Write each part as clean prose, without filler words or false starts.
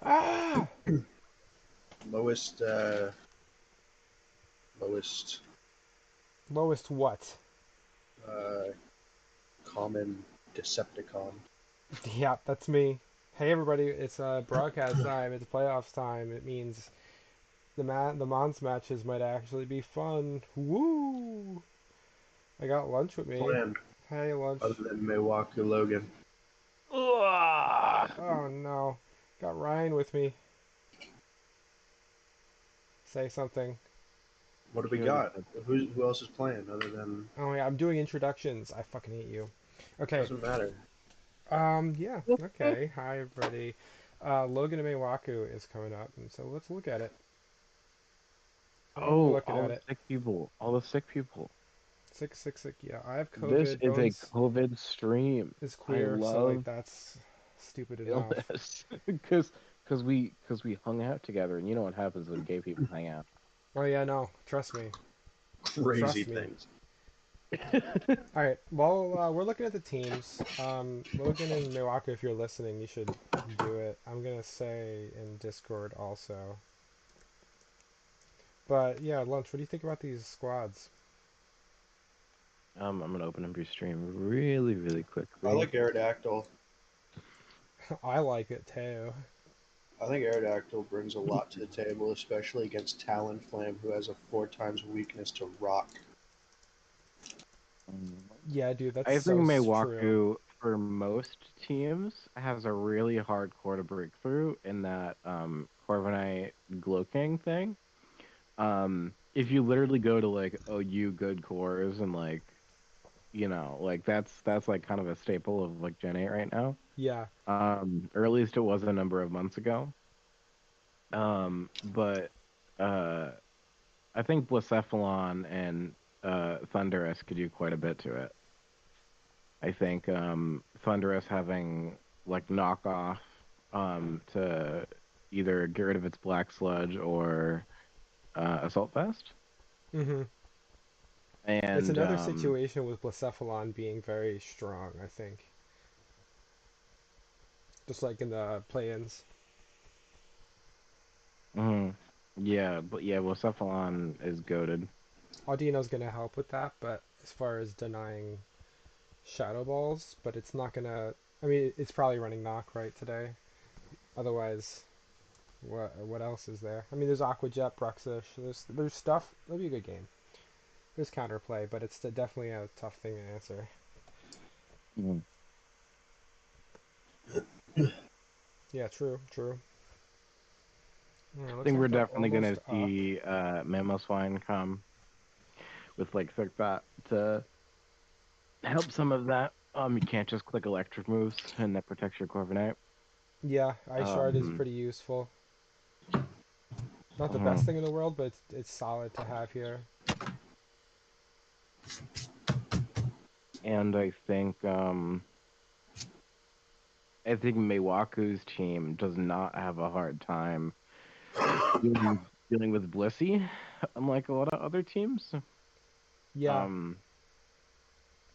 Ah! Lowest, lowest, Lowest what? uh, common Decepticon. Yeah, that's me. Hey everybody, it's broadcast time. It's playoffs time. It means the Mons matches might actually be fun. Woo! I got lunch with me. Planned, Hey other lunch. than Meiwaku Logan. Ugh. Oh no, got Ryan with me. Say something. What do we He already got? said Who else is playing other than? Oh yeah, I'm doing introductions. I fucking hate you. Okay. Doesn't matter. Yeah. something. Okay. Hi everybody. Logan and Meiwaku is coming up, and so let's look at it. Oh, we're Oh, looking all at the it. sick people. All the sick people. 666. Yeah, I have This COVID. is a Bones COVID stream. is I queer, so like love that's stupid enough. illness because we hung out together, and you know what happens when gay people hang out. Oh yeah, no, trust me, Crazy trust me. things. All right, well, we're looking at the teams. Logan and Milwaukee, if you're listening, you should do it. I'm gonna say in Discord also. But yeah, lunch. What do you think about these squads? I'm gonna open up your stream really, really I quickly. like Aerodactyl. I like it too. I think Aerodactyl brings a lot to the table, especially against Talonflame, who has a 4 times weakness to rock. Um, Yeah, dude, that's I think so true. Meiwaku for most teams has a really hard core to break through in that Corviknight King thing. If you literally go to like OU good cores and like like that's like kind of a staple of like Gen 8 right now. Yeah, Or at least it was a number of months ago. But uh I think Blacephalon and Thundurus could do quite a bit to it. I think Thundurus having like knockoff to either get rid of its Black Sludge or Assault Vest. mm-hmm. It's And another situation with Blacephalon being very strong, I think. Just like in the play-ins. mhm. Yeah, but yeah, Blacephalon is goaded. Audino's gonna help with that, but as far as denying Shadow Balls, but it's not gonna. I mean, it's probably running Knock right today. Otherwise, what else is there? I mean, there's Aqua Jet, Bruxish. There's stuff. It'll be a good game. There's counterplay, but it's definitely a tough thing to answer. Mhm. Yeah, true, true. Yeah, I looks think we're like they're definitely almost gonna up. see Mamoswine come with like thick bat to help some of that. You can't just click electric moves and that protects your Corviknight. Yeah, Ice Shard is Um, pretty useful. Not the best mhm. thing in the world, but it's solid to have here. And I think Meiwaku's team does not have a hard time dealing with Blissey, unlike a lot of other teams. Yeah, Um,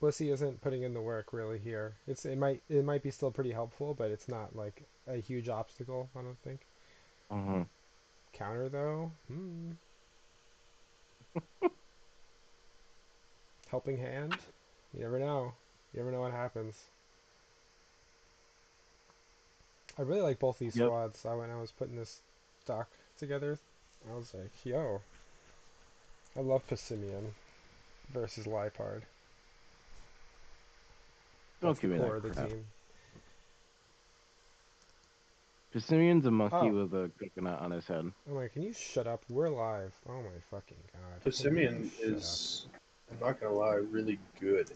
Blissey isn't putting in the work really here. It might be still pretty helpful, but it's not like a huge obstacle. I don't think. mhm. Counter though, helping hand. You never know. You never know what happens. I really like both these Yep. squads. When I was putting this stock together, I was like, yo, I love Passimian versus Lipard. Don't That's the give me core that of the crap. team. Simeon's a monkey Oh, with a coconut on his head. I'm like, can you shut up? We're live. Oh my fucking god. Can you Simeon shut up? is, I'm not gonna lie, really good.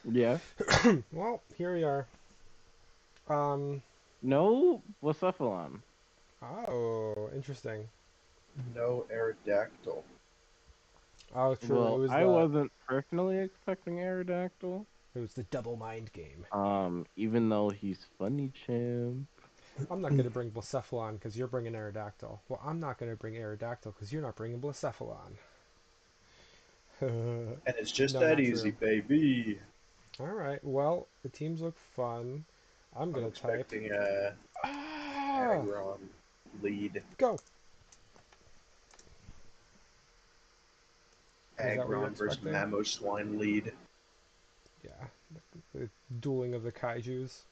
Yeah. Well, here we are. Um, No Blacephalon. oh, interesting. No Aerodactyl. Oh, true. It Well, was I the wasn't personally expecting Aerodactyl. it was the double mind game. Even though he's funny champ. I'm not gonna bring Blacephalon because you're bringing Aerodactyl. Well, I'm not gonna bring Aerodactyl because you're not bringing Blacephalon. And it's just No, that not easy, true. baby. All right. Well, the teams look fun. I'm I'm gonna type. expecting a Ah, Agron lead. go. Is that what you're Agron versus expecting? Mamoswine lead. Yeah, the dueling of the kaijus.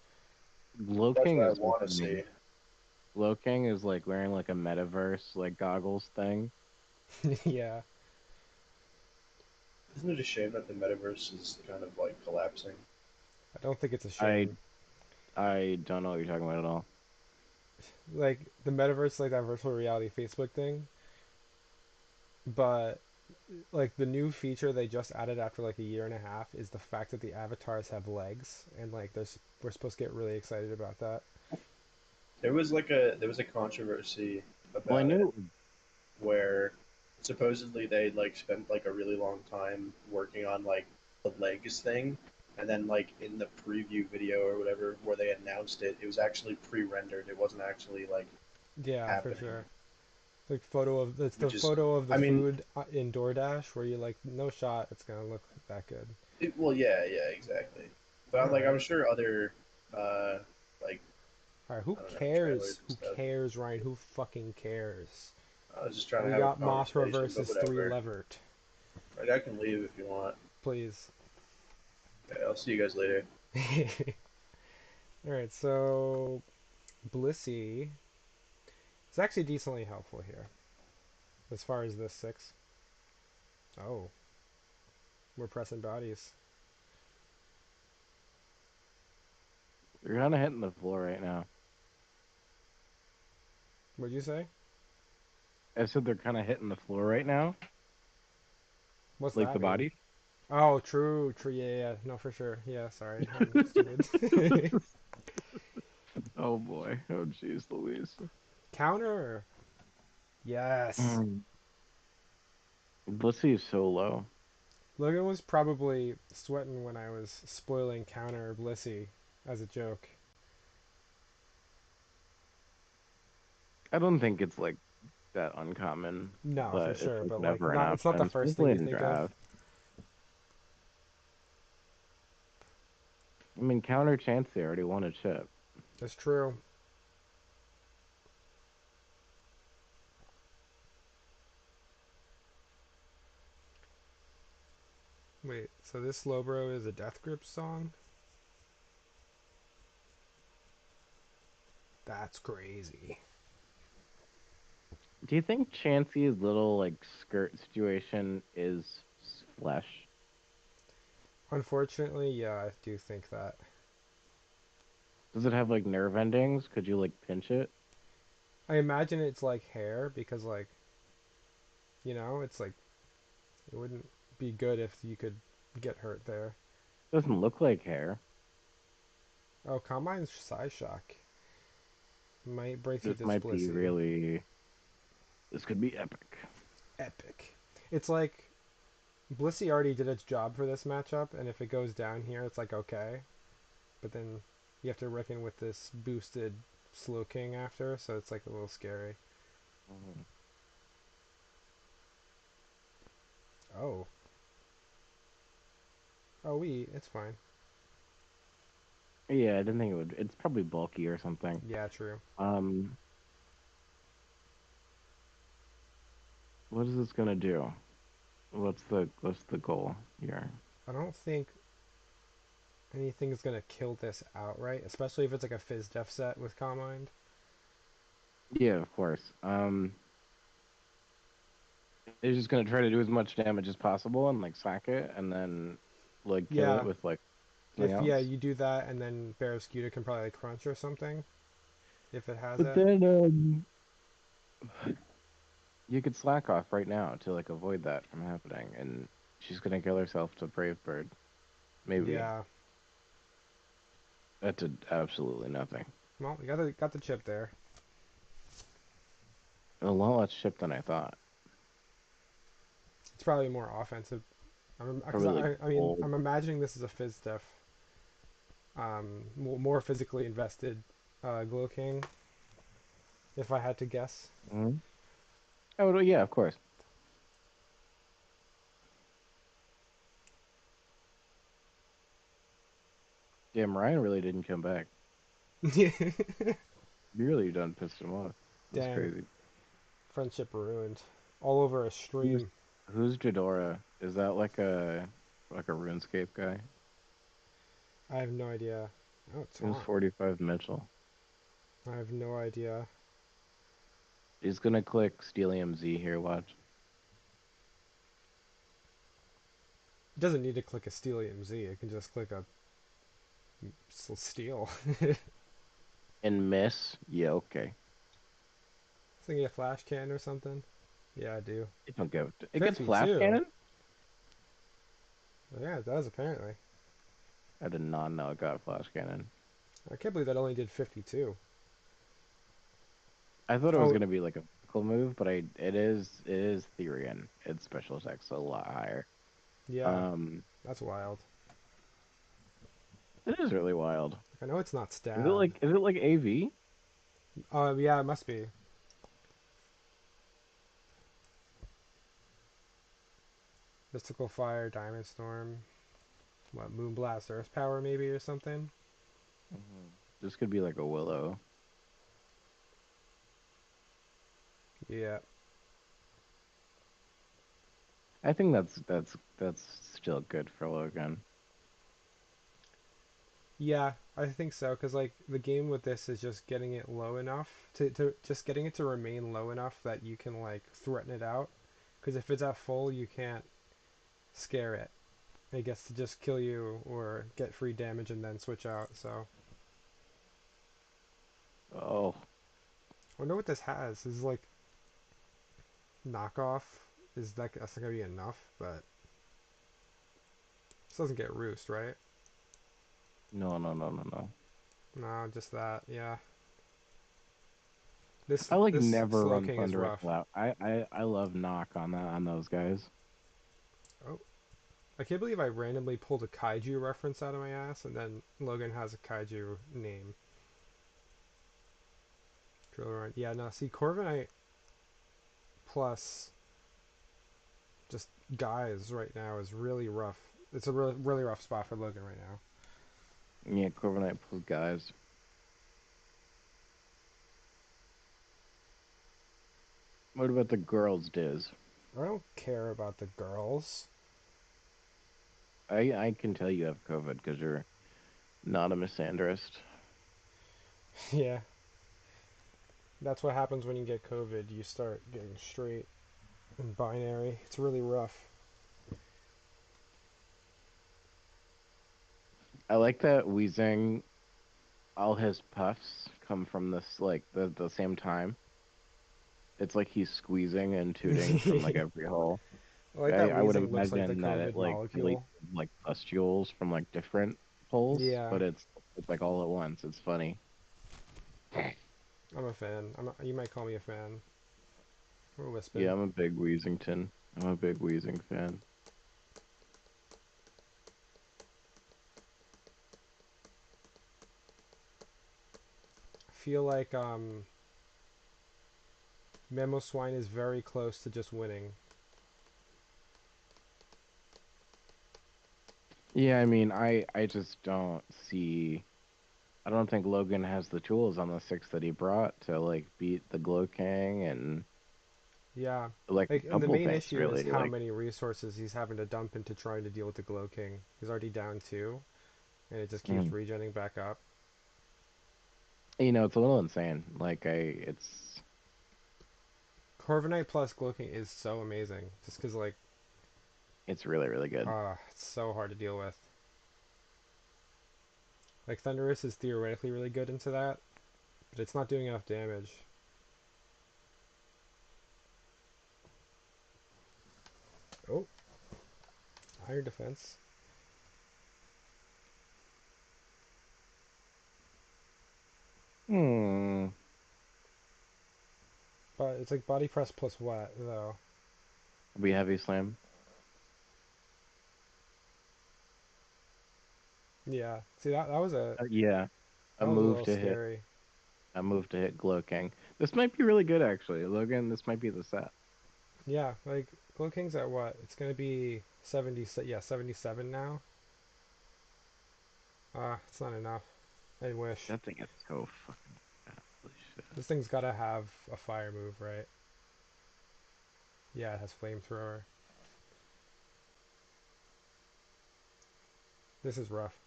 That's Loking what I is so want to funny. see. Loking is like wearing like a metaverse like goggles thing. Yeah, Isn't it a shame that the metaverse is kind of like collapsing? I don't think it's a I shame. I don't know what you're talking about at all. Like the metaverse, like that virtual reality Facebook thing, but like the new feature they just added after like a year and a half is the fact that the avatars have legs, and like we're supposed to get really excited about that. There was a controversy Well, I about it knew. where supposedly they like spent like a really long time working on like the legs thing, and then like in the preview video or whatever where they announced it, it was actually pre-rendered. It wasn't actually like Yeah, for happening, sure. Like photo of it's the which is, photo of the I mean, food in DoorDash where you like no shot it's gonna look that good. well, yeah, yeah, exactly. But All I'm like, right, I'm sure other, uh, like, all right. Who I don't know, cares? trailers and Who stuff. cares, Ryan? Who fucking cares? I was just trying to We have a got Mothra conversation, but versus Three whatever. Levert. Like, I can leave if you want. Please. Okay, I'll see you guys later. All right, so Blissey is actually decently helpful here as far as this six. Oh, we're pressing bodies. You're kind of hitting the floor right now. What'd you say? I said they're kind of hitting the floor right now, What's like that the mean? body. Oh, true, true. Yeah, yeah. No, for sure. Yeah, sorry, I'm stupid. Oh boy. Oh jeez, Louise. Counter. Yes. Blissey is so low. Logan was probably sweating when I was spoiling counter Blissey as a joke. I don't think it's like that uncommon, No, for but it's sure, like but like never an not. It's not the option, first thing especially you in think of. draft. I mean, counter chance they already won a chip. That's true. Wait, so this Slowbro is a Death Grip song? That's crazy. Do you think Chansey's little like skirt situation is flesh? Unfortunately, yeah, I do think that. Does it have like nerve endings? Could you like pinch it? I imagine it's like hair because, like, it's like it wouldn't be good if you could get hurt there. Doesn't look like hair. Oh, Combine's Size Shock might break through This this might be Blissey. really. This could be epic. Epic. It's like Blissey already did its job for this matchup, and if it goes down here, it's like okay. But then you have to reckon with this boosted Slow King after, so it's like a little scary. Mhm. Oh. Oh, it's fine. Yeah, I didn't think it would. It's probably bulky or something. Yeah, true. Um, what is this gonna do? What's the goal here? I don't think anything is gonna kill this outright, especially if it's like a Fizz Def set with Calm Mind. Yeah, of course. They're just gonna try to do as much damage as possible and like sack it, and then like kill it Yeah, with like something if yeah else. you do that, and then Barraskewda can probably like crunch or something if it has But it. then you could slack off right now to like avoid that from happening, and she's gonna kill herself to Brave Bird. Maybe Yeah. that did absolutely nothing. Well, we got the chip there. A lot less ship than I thought. It's probably more offensive. Because Probably like I mean gold. I'm imagining this is a Fizz Def, more physically invested, Glow King. If I had to guess. Mhm. Oh well, yeah, of course. Yeah, Ryan really didn't come back. You really done pissed him off. That's Dang, crazy. friendship ruined. All over a Who's stream. who's Jadora? Is that like a RuneScape guy? I have no idea. Oh, it's Who's on. 45 Mitchell? I have no idea. He's gonna click Stelium Z here, watch. It doesn't need to click a Stelium Z. It can just click a steel. And miss? Yeah, okay. Thinking a flash can or something? Yeah, I do. It don't give it gets flash 52. cannon? Yeah, it does apparently. I did not know it got flash cannon. I can't believe that only did 52. I thought it was Oh, gonna be like a physical move, but it is Therian. Its special attack's a lot higher. yeah, Um, that's wild. it is really wild. I know it's not Is it stab. like is it like AV? Yeah, it must be. Mystical Fire, Diamond Storm, what, Moonblast, Earth Power maybe or something? This could be like a Willow. Yeah. I think that's still good for Logan. Yeah, I think so, because like the game with this is just getting it low enough to just getting it to remain low enough that you can like threaten it out. Because if it's at full, you can't scare it. It gets to just kill you or get free damage and then switch out. So Oh, I wonder what this has. This is like knockoff. That's not gonna be enough? But this doesn't get roost, right? no, no, no, no, no. No, just that. Yeah. I like This never Slow run King is Thunderous rough. without. I love knock on that on those guys. Oh, I can't believe I randomly pulled a kaiju reference out of my ass, and then Logan has a kaiju name. Drill run. Yeah, no, see, Corviknight plus just guys right now is really rough. It's a really, really rough spot for Logan right now. Yeah, Corviknight plus guys. What about the girls, Diz? I don't care about the girls. I can tell you have COVID because you're not a misandrist. Yeah, that's what happens when you get COVID. You start getting straight and binary. It's really rough. I like that Weezing, all his puffs come from this like the same time. It's like he's squeezing and tooting from like I every hole. like that I would Weezing looks like the imagine that it COVID like releases molecule. like pustules from like different holes, Yeah, but it's like all at once. It's funny. I'm a fan. You might call me a fan. Or Yeah, Wispin. I'm a big Weezington. I'm a big Weezing fan. I feel like Memo Swine is very close to just winning. Yeah, I mean, I just don't see. I don't think Logan has the tools on the six that he brought to like beat the Glow King and Yeah. like Like, a and the couple main things issue is really. how Like, many resources he's having to dump into trying to deal with the Glow King. He's already down two, and it just keeps mm. regenning back up. It's a little insane. Like it's Corviknight plus Glow King is so amazing, just because, like, it's really really good. it's so hard to deal with. Like, Thunderous is theoretically really good into that, but it's not doing enough damage. Oh, Iron Defense. Hmm. But it's like Body Press plus what, though? We heavy slam. Yeah. See, that was Yeah, a a move little to hit. scary. A move to hit Glow King. This might be really good actually, Logan. This might be the set. Yeah, like Glow King's at what? It's gonna be 70. Yeah, 77 now. It's not enough. I wish. That thing is so fucking fast. Holy shit. This thing's gotta have a fire move, right? Yeah, it has flamethrower. This is rough.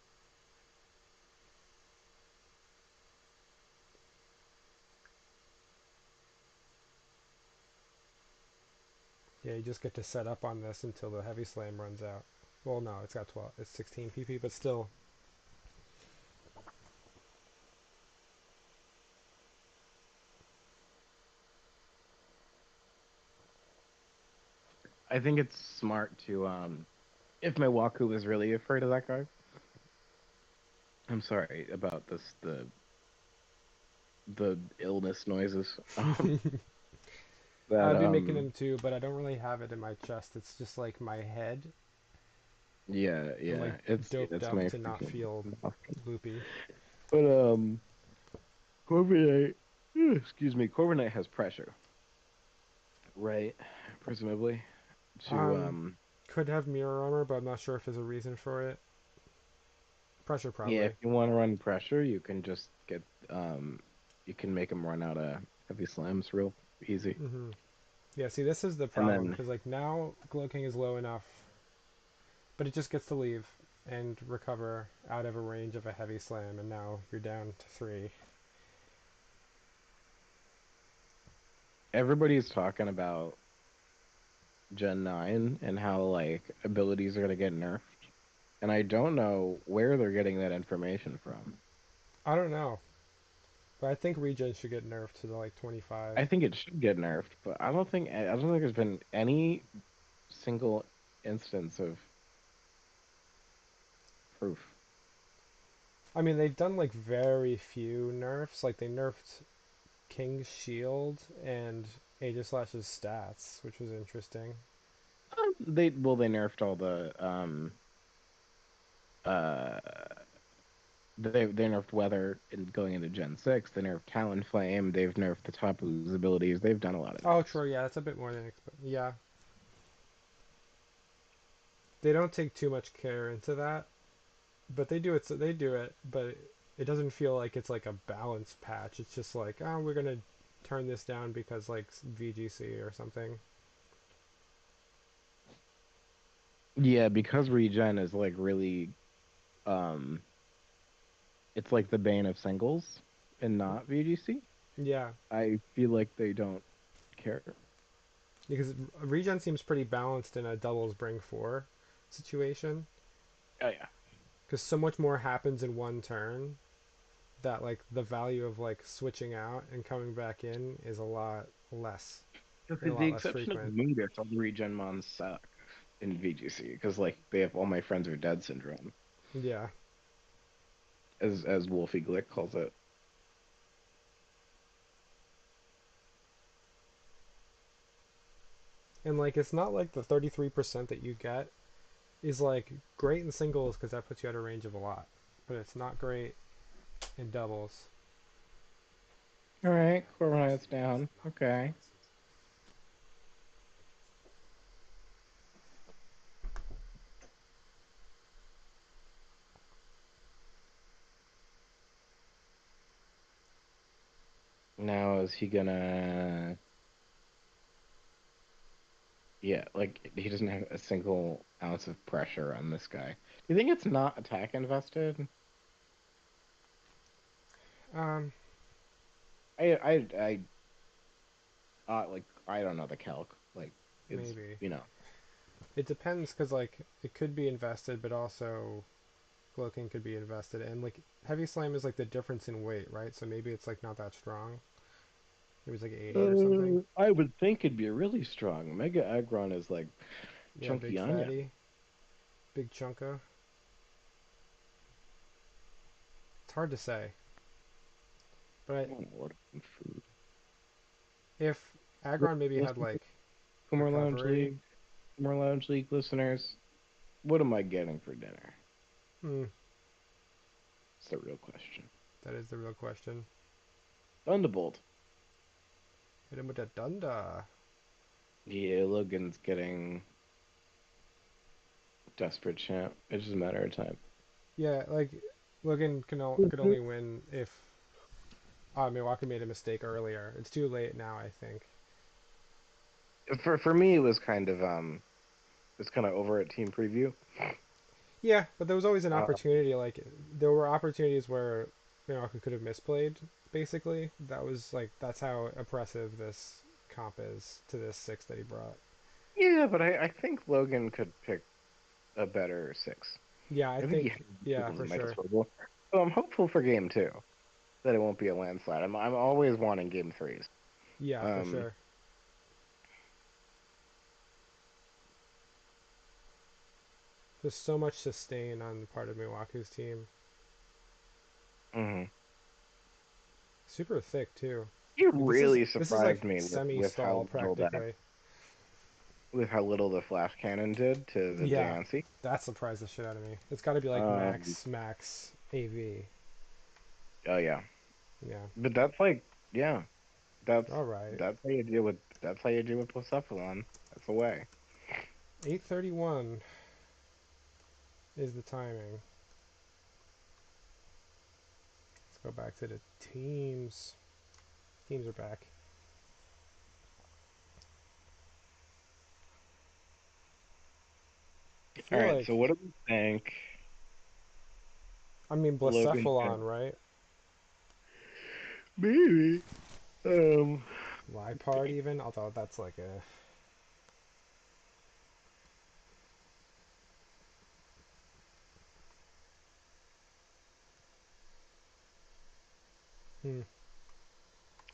Yeah, you just get to set up on this until the heavy slam runs out. Well, no, it's got 12. It's 16 PP, but still. I think it's smart to if Meiwaku is really afraid of that guy. I'm sorry about the illness noises. That I'd be making them too, but I don't really have it in my chest. It's just like my head. yeah, I'm like yeah, it's doped up my to not freaking feel loopy. but Corviknight, excuse me, Corviknight has pressure, right? Presumably to Um, could have mirror armor, but I'm not sure if there's a reason for it. Pressure yeah, if probably. you want to run pressure, you can just get you can make him run out of heavy slams real easy, Yeah, see, this is the and problem then because like now Glow King is low enough, but it just gets to leave and recover out of a range of a heavy slam, and now you're down to 3. everybody's talking about Gen 9 and how like abilities are gonna get nerfed. And I don't know where they're getting that information from. I don't know, but I think regen should get nerfed to like 25. I think it should get nerfed, but I don't think there's been any single instance of proof. I mean, they've done like very few nerfs. Like they nerfed King's Shield and Aegislash's stats, which was interesting. They nerfed all the uh they nerfed weather in going into Gen 6, they nerfed Talonflame, they've nerfed the top of his abilities, they've done a lot of Oh, nerfs. true. Yeah, that's a bit more than expected. Yeah, they don't take too much care into that, but they do it. So they do it, but it doesn't feel like it's like a balance patch. It's just like, oh, we're gonna turn this down because like VGC or something. Yeah, because regen is like really um it's like the bane of singles and not VGC. Yeah, I feel like they don't care. because regen seems pretty balanced in a doubles bring 4 situation. Oh yeah. Because so much more happens in one turn that like the value of like switching out and coming back in is a lot less and a With the lot less exception of frequent. Moongus, all the regen mons suck in VGC because like they have all my friends are dead syndrome, Yeah. as Wolfie Glick calls it. And like it's not like the 33% that you get is like great in singles because that puts you at a range of a lot, but it's not great in doubles. All right, Corviknight's down. Okay. Now is he gonna? Yeah, like he doesn't have a single ounce of pressure on this guy. Do you think it's not attack invested? Um, Like I don't know the calc. Like it's Maybe you know. it depends because like it could be invested, but also Cloaking could be invested, and like Heavy Slam is like the difference in weight, right? So maybe it's like not that strong. It was like 80 or something. I would think it'd be really strong. Mega Aggron is like Yeah, chunky big onion. fatty, big chunka. It's hard to say, but Oh, what food. if Aggron maybe had Listen, like Kumar Lounge recovery, League, Kumar Lounge League listeners, what am I getting for dinner? hmm, It's the real question. that is the real question. Thunderbolt. Hit him with a Dunda. Yeah, Logan's getting desperate champ. It's just a matter of time. Yeah, like Logan could only win if Milwaukee made a mistake earlier. It's too late now, I think. For me, it was kind of over at team preview. Yeah, but there was always an Uh, opportunity. Like there were opportunities where Milwaukee could have misplayed. Basically, that's how oppressive this comp is to this six that he brought. yeah, but I think Logan could pick a better six. Yeah, I I think he has think yeah tools for at my sure. disposal. So I'm hopeful for game two that it won't be a landslide. I'm always wanting game threes. Yeah, for Um, sure. There's so much sustain on the part of Milwaukee's team. mhm. Super thick too. He Like really this is like surprised me semi with how stall little practically. the flash cannon did to the Yeah, Diancie. that surprised the shit out of me. It's got to be like Um, max AV. oh yeah, Yeah. but that's like yeah, that's All right. that's how you deal with Blacephalon. That's the way. 8:31 is the timing. Let's go back to the teams. Teams are back. I All feel right, like so what do we think? I mean Logan Blacephalon, can right? maybe. Um, Lipard even, although that's like a hmm.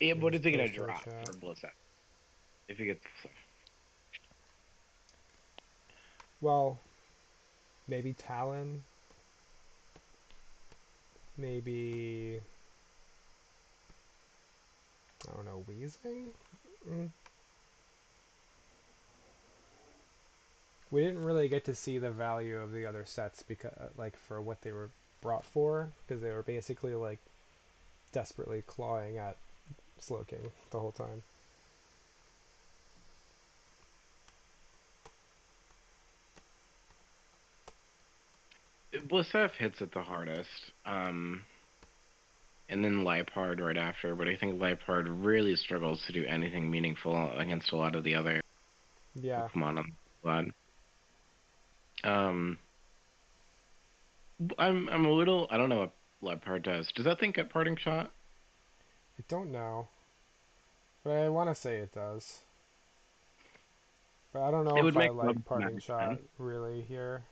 yeah, Let but me what is just he gonna post in the drop chat. for Blicep if he gets? Well, maybe Talon, maybe I don't know, Wheezing. Mm. We didn't really get to see the value of the other sets because, like, for what they were brought for, because they were basically like desperately clawing at Slowking the whole time. Blicep hits it the hardest. And then Lipard right after, but I think Lipard really struggles to do anything meaningful against a lot of the other Yeah, Pokemon on the squad. Um, I'm a little I don't know what Lipard does. Does that thing get parting shot? I don't know, but I want to say it does. But I don't know It if would I make a lot like of parting shot sense. really here.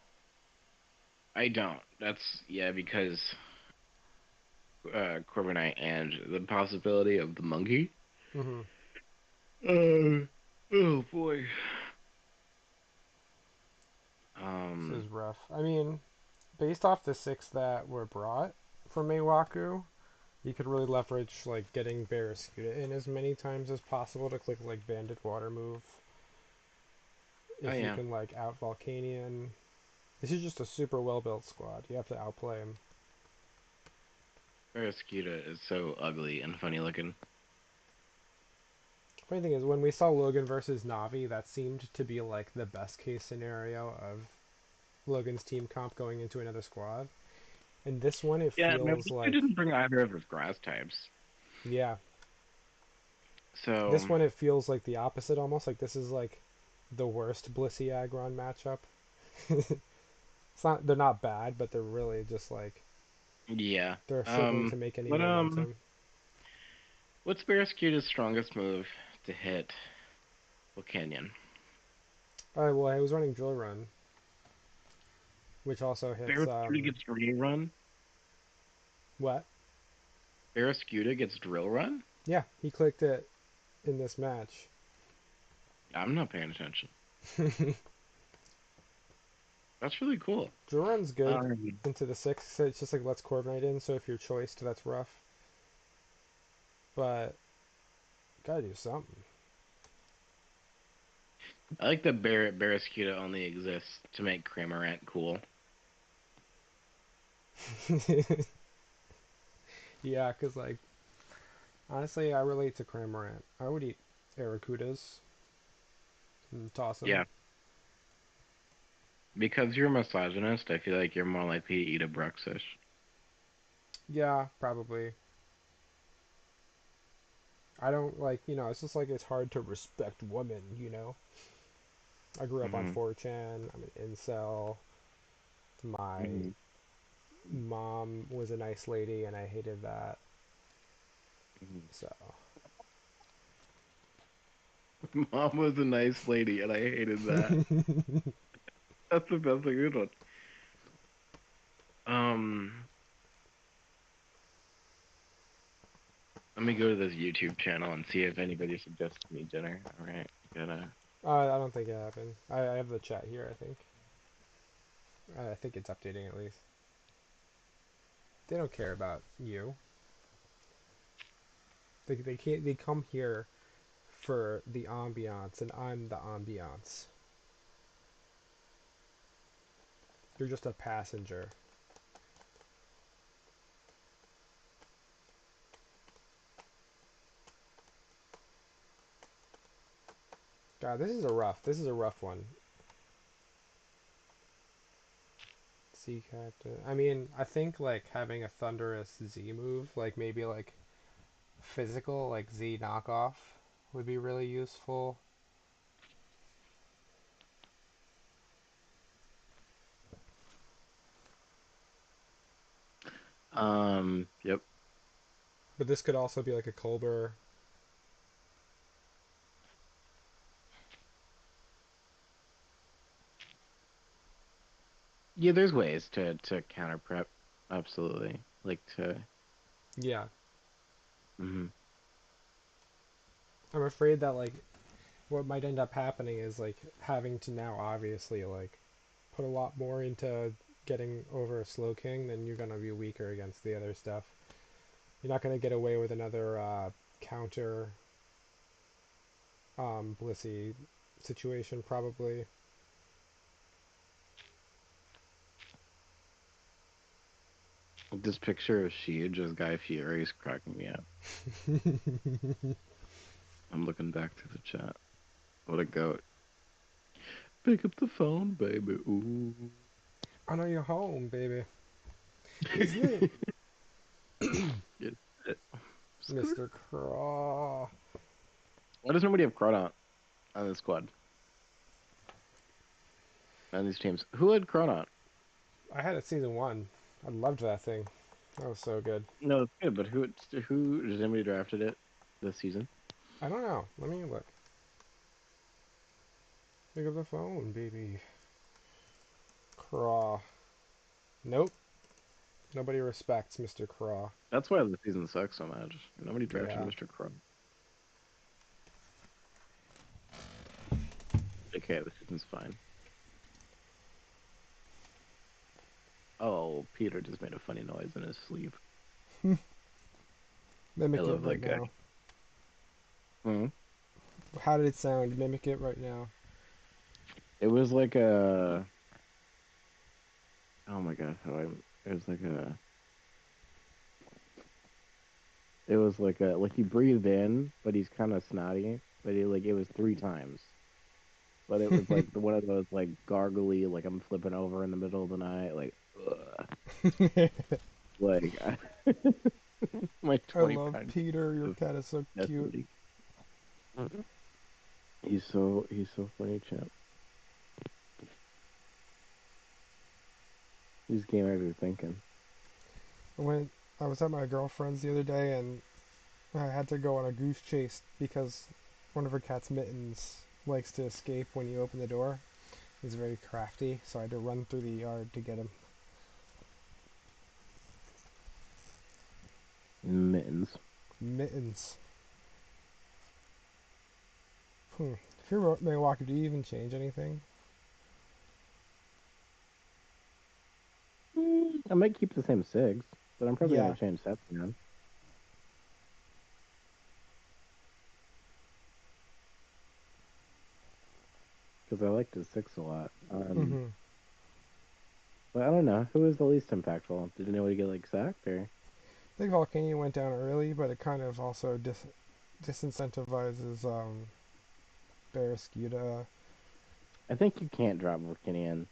I don't. That's yeah because Corviknight and the possibility of the monkey. Hmm. Uh, oh boy. This Um, is rough. I mean, based off the six that were brought from Meiwaku, you could really leverage like getting Barraskewda in as many times as possible to click like Banded Water move. oh If you yeah, can like out Volcanion, this is just a super well built squad. You have to outplay him. Barraskewda is so ugly and funny looking. Funny thing is, when we saw Logan versus Navi, that seemed to be like the best case scenario of Logan's team comp going into another squad. And this one, it Yeah, feels Meiwaku like, didn't bring either of his grass types, yeah, so this one it feels like the opposite almost. Like this is like the worst Blissey Aggron matchup. It's not, they're not bad, but they're really just like yeah. they're struggling to make any But momentum. what's Barraskewda's strongest move to hit Canyon? All right, well, I was running Drill Run, which also hits Barraskewda gets drill run. what? Barraskewda gets drill run. Yeah, he clicked it in this match. I'm not paying attention. That's really cool. Drill Run's good Um, into the six. So it's just like lets Corbinite in. So if you're choiced, that's rough. But gotta do something. I like that Barraskewda only exists to make Cramorant cool. Yeah, because like honestly, I relate to Cramorant. I would eat Aracudas and toss them. Yeah, because you're a misogynist, I feel like you're more likely to eat a Bruxish. Yeah, probably. I don't like, it's just like it's hard to respect women. I grew up on Hmm. 4chan. I'm an incel. My Hmm. mom was a nice lady, and I hated that. Hmm. So, Mom was a nice lady, and I hated that. That's a good one. Um, Let me go to this YouTube channel and see if anybody suggests me dinner. All right, gotta. I don't think it happened. I have the chat here. I think it's updating at least. They don't care about you. They can't. They come here for the ambiance, and I'm the ambiance. You're just a passenger. God, this is a rough one. Z captain. I mean, I think like having a thunderous Z move, like maybe like physical, like Z knockoff, would be really useful. Yep. But this could also be like a Colbur. Yeah, there's ways to counter prep. Absolutely. Like to. Yeah, Hmm. I'm afraid that like what might end up happening is like having to now obviously like put a lot more into getting over a slow king, then you're gonna be weaker against the other stuff. You're not gonna get away with another counter Blissey situation probably. This picture of Sheedge as Guy Fieri is cracking me up. I'm looking back to the chat. What a goat. Pick up the phone, baby. Ooh. I know you're home, baby. It's me, Get it. Skirt. Mr. Craw. Why does nobody have Cronut on this squad? On these teams? Who had Cronut? I had it season one. I loved that thing. That was so good. No, it's good, but who does anybody drafted it this season? I don't know. Let me look. Pick up the phone, baby. Craw. Nope. Nobody respects Mr. Craw. That's why the season sucks so much. Nobody drafted Yeah. Mr. Crow. Okay, the season's fine. Oh, Peter just made a funny noise in his sleep. I Mimic it love right that guy. now. Hmm. How did it sound? Mimic it right now. It was like a. Oh my god, how I. It was like a. It was like he breathed in, but he's kind of snotty. But it was three times. But it was like one of those like gargly, like I'm flipping over in the middle of the night, like ugh. Like my I love 20 pound Peter. Your of cat is so cute. necessity. He's so funny, champ. He's game over thinking. When I was at my girlfriend's the other day and I had to go on a goose chase because one of her cat's mittens likes to escape when you open the door. He's very crafty, so I had to run through the yard to get him. Mittens. Mittens. If you're Meiwaku, do you even change anything? I might keep the same six, but I'm probably gonna Yeah. change sets again because I liked his six a lot. Mm-hmm. But I don't know who was the least impactful. Did anybody get like sacked or? I think Volcania went down early, but it kind of also disincentivizes Barraskewda. I think you can't drop Virginian.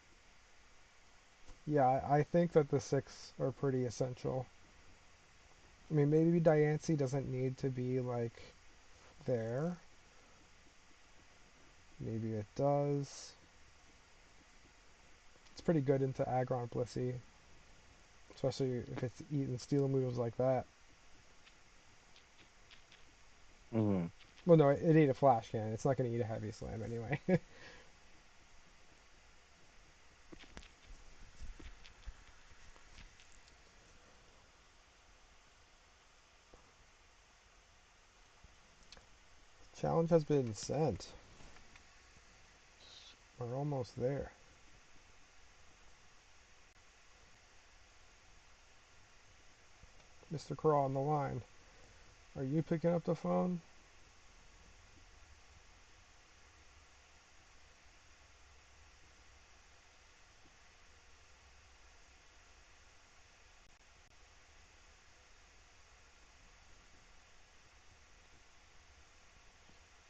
Yeah, I think that the six are pretty essential. I mean, maybe Diancie doesn't need to be like there. Maybe it does. It's pretty good into Aggron Blissey, especially if it's eating steel moves like that. Mm-hmm. Well, no, it ate a Flash Cannon. It's not going to eat a Heavy Slam anyway. Challenge has been sent. We're almost there. Mr. Craw on the line. Are you picking up the phone?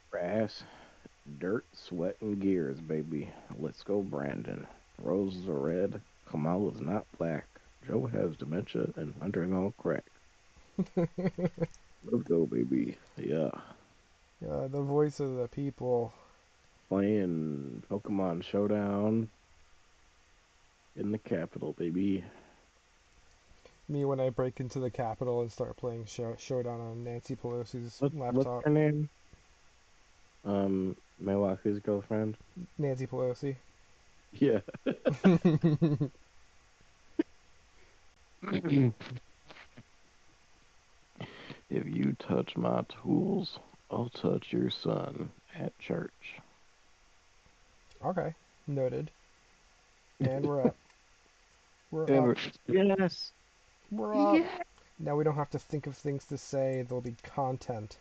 Grass, dirt, sweat, and gears, baby. Let's go, Brandon. Roses are red. Kamala's not black. Joe has dementia, and Hunter's on crack. Let's go, baby. Yeah. The voice of the people. Playing Pokemon Showdown in the capital, baby. Me when I break into the Capitol and start playing Showdown on Nancy Pelosi's What's laptop. her name? Meiwaku's girlfriend. Nancy Pelosi. Yeah. If you touch my tools, I'll touch your son at church. Okay, noted. And we're up. We're up. Ever. Yes. We're up. Yeah. Now we don't have to think of things to say. There'll be content.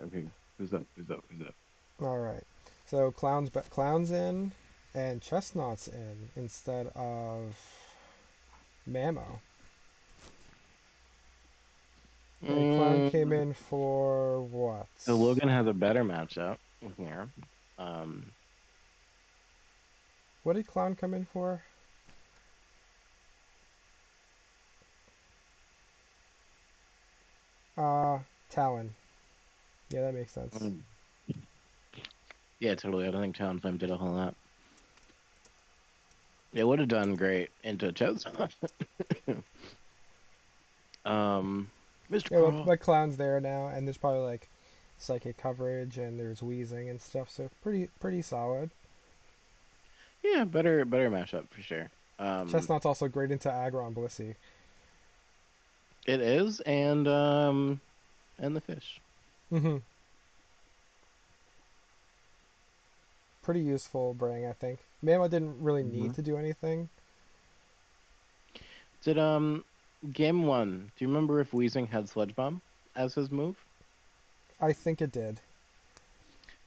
Okay. Who's up? Who's up? Who's up? All right. So clowns in, and chestnuts in instead of Mamo. And clown came Mm, in for what? so Logan has a better matchup here. Um, What did clown come in for? Uh, Talon. Yeah, that makes sense. mm, yeah, totally. I don't think Challenge Flame did a whole lot. It would have done great into Chestnut. um, Mr. Yeah, Crawl. but clown's there now, and there's probably like psychic coverage, and there's wheezing and stuff. So pretty solid. Yeah, better mashup for sure. Um, Chestnut's also great into Aggron Blissey. it is, and the fish. Mm-hmm. Pretty useful bring, I think. Mamo didn't really Hmm. need to do anything. Did game one? Do you remember if Weezing had Sludge Bomb as his move? I think it did.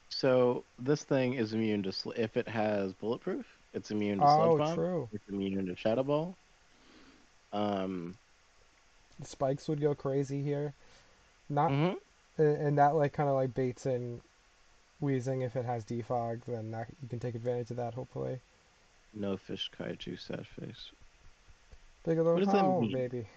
So this thing is immune to if it has Bulletproof, it's immune to Sludge Oh, Bomb. true. It's immune to Shadow Ball. Um, The spikes would go crazy here. Not, mhm. and that like kind of like baits in wheezing if it has defog. Then that you can take advantage of that. Hopefully, No fish kaiju sad face. Bigelow What does that home, mean? baby.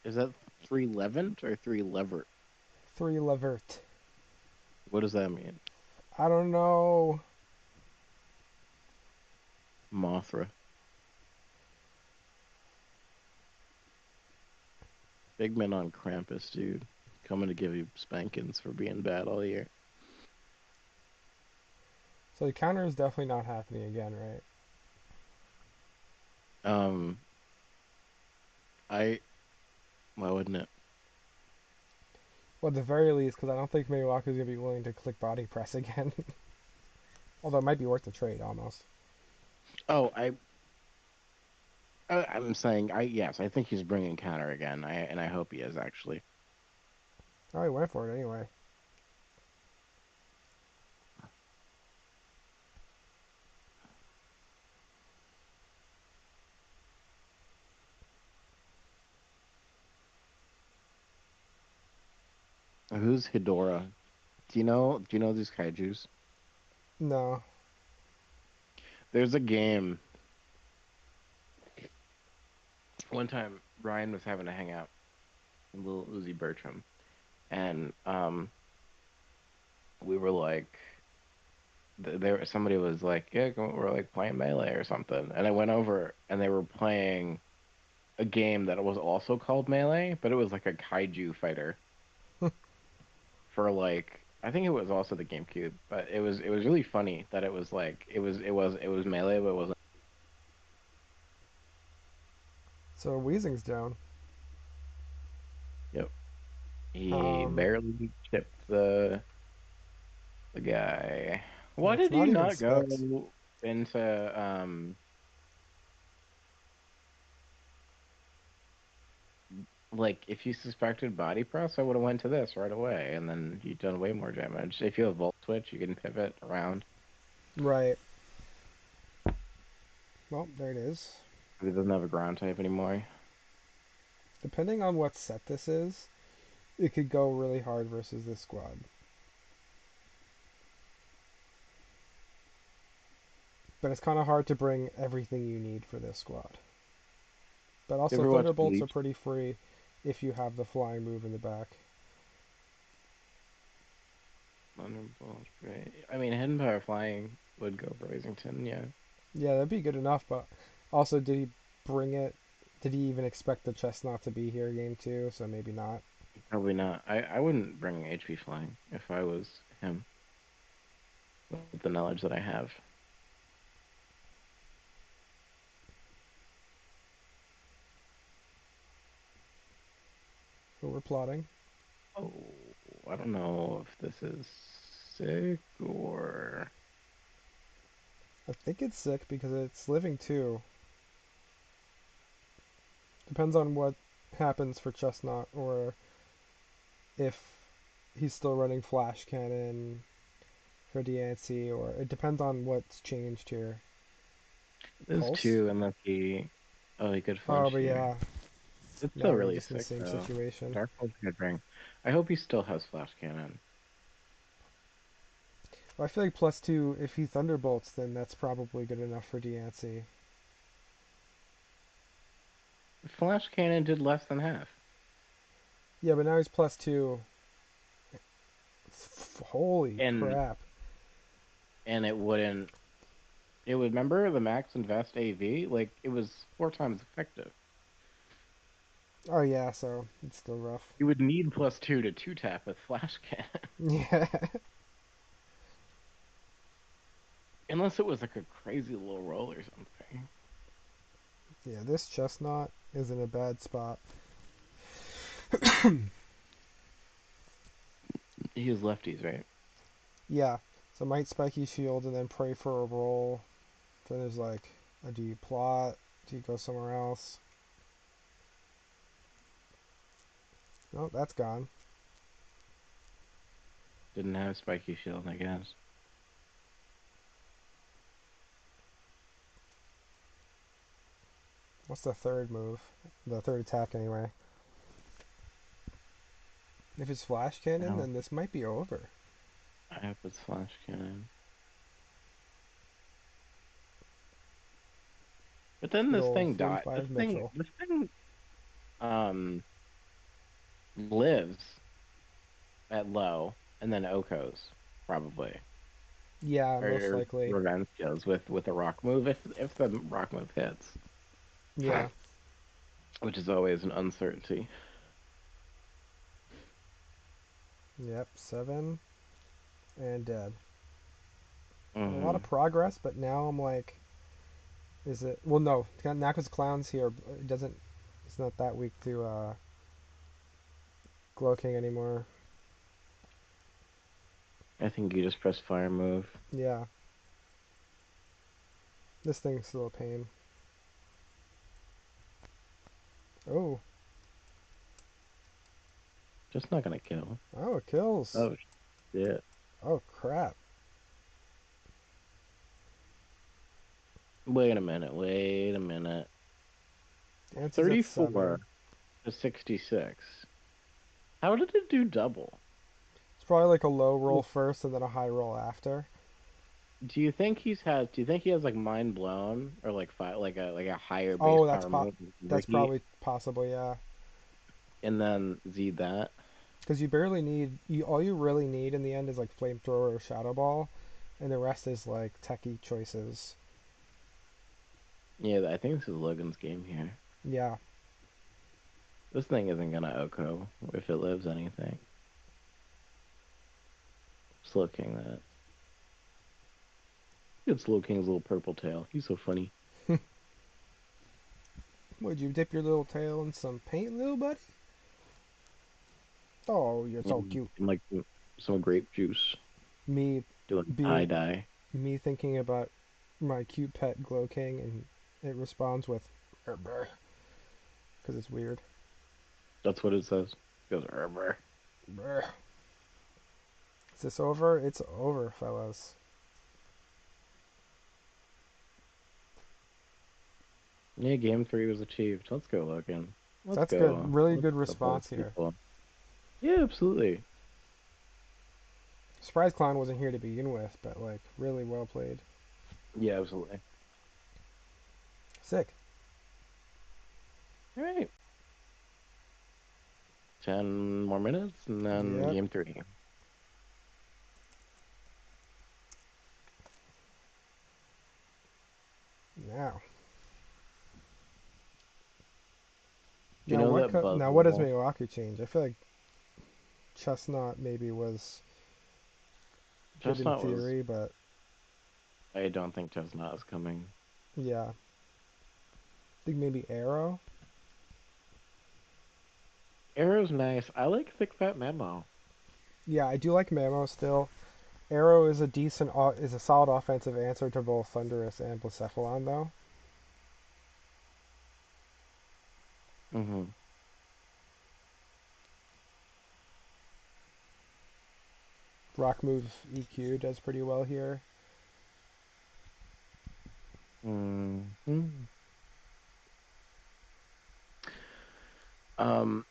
Is that 3 Levant or 3 Levert? 3 Levert. What does that mean? I don't know. Mothra. Big man on Krampus, dude. Coming to give you spankings for being bad all year. So the counter is definitely not happening again, right? Um, I why wouldn't it? Well, at the very least, because I don't think Meiwaku is gonna be willing to click body press again. Although it might be worth the trade almost. Oh, I'm saying yes, I think he's bringing counter again. I hope he is actually. Oh, he went for it anyway. Who's Hidora? Do you know these kaijus? No. There's a game. One time Ryan was having a hangout, little Uzi Bertram, and we were like, there somebody was like, yeah, we're like playing Melee or something, and I went over and they were playing a game that was also called Melee, but it was like a kaiju fighter for like I think it was also the GameCube, but it was really funny that it was like it was Melee, but it wasn't. So Weezing's down. Yep, he Um, barely chipped the guy. yeah, Why it's did he not even not specs. go into like if you suspected body press, I would have went to this right away, and then you've done way more damage. If you have volt switch, you can pivot around. Right. Well, there it is. He doesn't have a ground type anymore. Depending on what set this is, it could go really hard versus this squad. But it's kind of hard to bring everything you need for this squad. But You also, ever watch Thunderbolts are Bleach? pretty free if you have the flying move in the back. Thunderbolt, right? I mean, hidden power flying would go for Razington, yeah. Yeah, that'd be good enough, but also, did he bring it? Did he even expect the chestnut to be here game two? So maybe not. Probably not. I wouldn't bring HP flying if I was him with the knowledge that I have. Who we're plotting. Oh, I don't know if this is sick or I think it's sick because it's living too. Depends on what happens for Chestnut or if he's still running Flash Cannon for Diancie, or it depends on what's changed here. this Pulse? two unless he oh he could Oh, flinch but here. yeah. It's Now still we're really just in the sick same though. situation. Dark Pulse could bring. I hope he still has flash cannon. Well, I feel like plus two, if he Thunderbolts, then that's probably good enough for Diancie. Flash cannon did less than half. Yeah, but now he's plus two. Holy And crap. it wouldn't it would remember the max invest AV? Like it was 4 times effective. Oh, yeah, so it's still rough. You would need plus two to two tap with flash cannon. Yeah. Unless it was like a crazy little roll or something. Yeah, this Chestnut is in a bad spot. He has lefties, right? Yeah, so might spiky shield and then pray for a roll. Then there's like, do you plot? Do you go somewhere else? No, that's gone. Didn't have spiky shield, I guess. What's the third move? The third attack, anyway. If it's flash cannon, No, then this might be over. I hope it's flash cannon. But then Good this old thing died. 45 Mitchell. This thing lives at low and then Okos, probably. Yeah, most Or likely. revenge kills with a rock move if the rock move hits. Yeah. Which is always an uncertainty. Yep, 7 and dead. A lot of Mm-hmm. progress, but now I'm like, is it? Well, no, Naka's Clown's here. It doesn't. It's not that weak to Glow King anymore. I think you just press fire move. Yeah, this thing's still a pain. Oh, Just not gonna kill. oh, it kills. Oh shit. Oh crap. Wait a minute, wait a minute. Dancy's at 34 7. to 66. How did it do double? probably like a low roll Oh. first and then a high roll after. Do you think he has like mind blown or like like a higher base Oh, power move that's Ricky probably possible, yeah. and then Z that? Because you barely need you. All you really need in the end is like flamethrower or shadow ball, and the rest is like techie choices. Yeah, I think this is Logan's game here. Yeah, This thing isn't gonna OHKO if it lives anything. Slow King that. It's Slow King's little purple tail. He's so funny. would you dip your little tail in some paint, little buddy? Oh, you're so cute. And like some grape juice. Me Doing tie being dye. me thinking about my cute pet Glow King, and it responds with because it's weird. That's what it says. It goes Brr. Brr. Is this over? It's over, fellas. Yeah, game three was achieved. Let's go, Logan. Let's That's good. go. Really Let's good go, both response here. people. Yeah, absolutely. Surprise Clown wasn't here to begin with, but like really well played. Yeah, absolutely. Sick. All right. 10 more minutes and then Yep. game three. Now. Do you know that Now what does Buzzwole? Meiwaku change? I feel like Chestnut maybe was good in Chestnut was. theory, but I don't think Chestnut is coming. yeah. I think maybe Arrow. Arrow's nice. I like Thick Fat Memo. Yeah, I do like Mamo still. Arrow is is a solid offensive answer to both Thunderous and Blacephalon though. Mm-hmm. Rock move EQ does pretty well here. Mm-hmm. Um.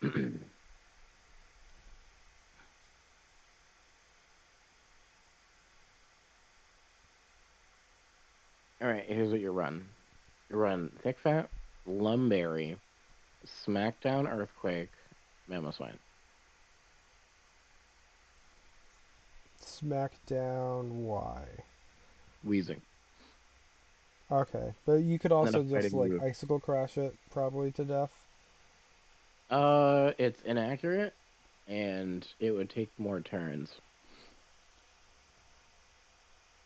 All right. Here's what you run. You run Thick Fat, Lumberry, Smackdown, Earthquake, Mamoswine, Smackdown Y. Wheezing, Okay, but you could and then a also just fighting like move. icicle crash it probably to death. It's inaccurate, and it would take more turns.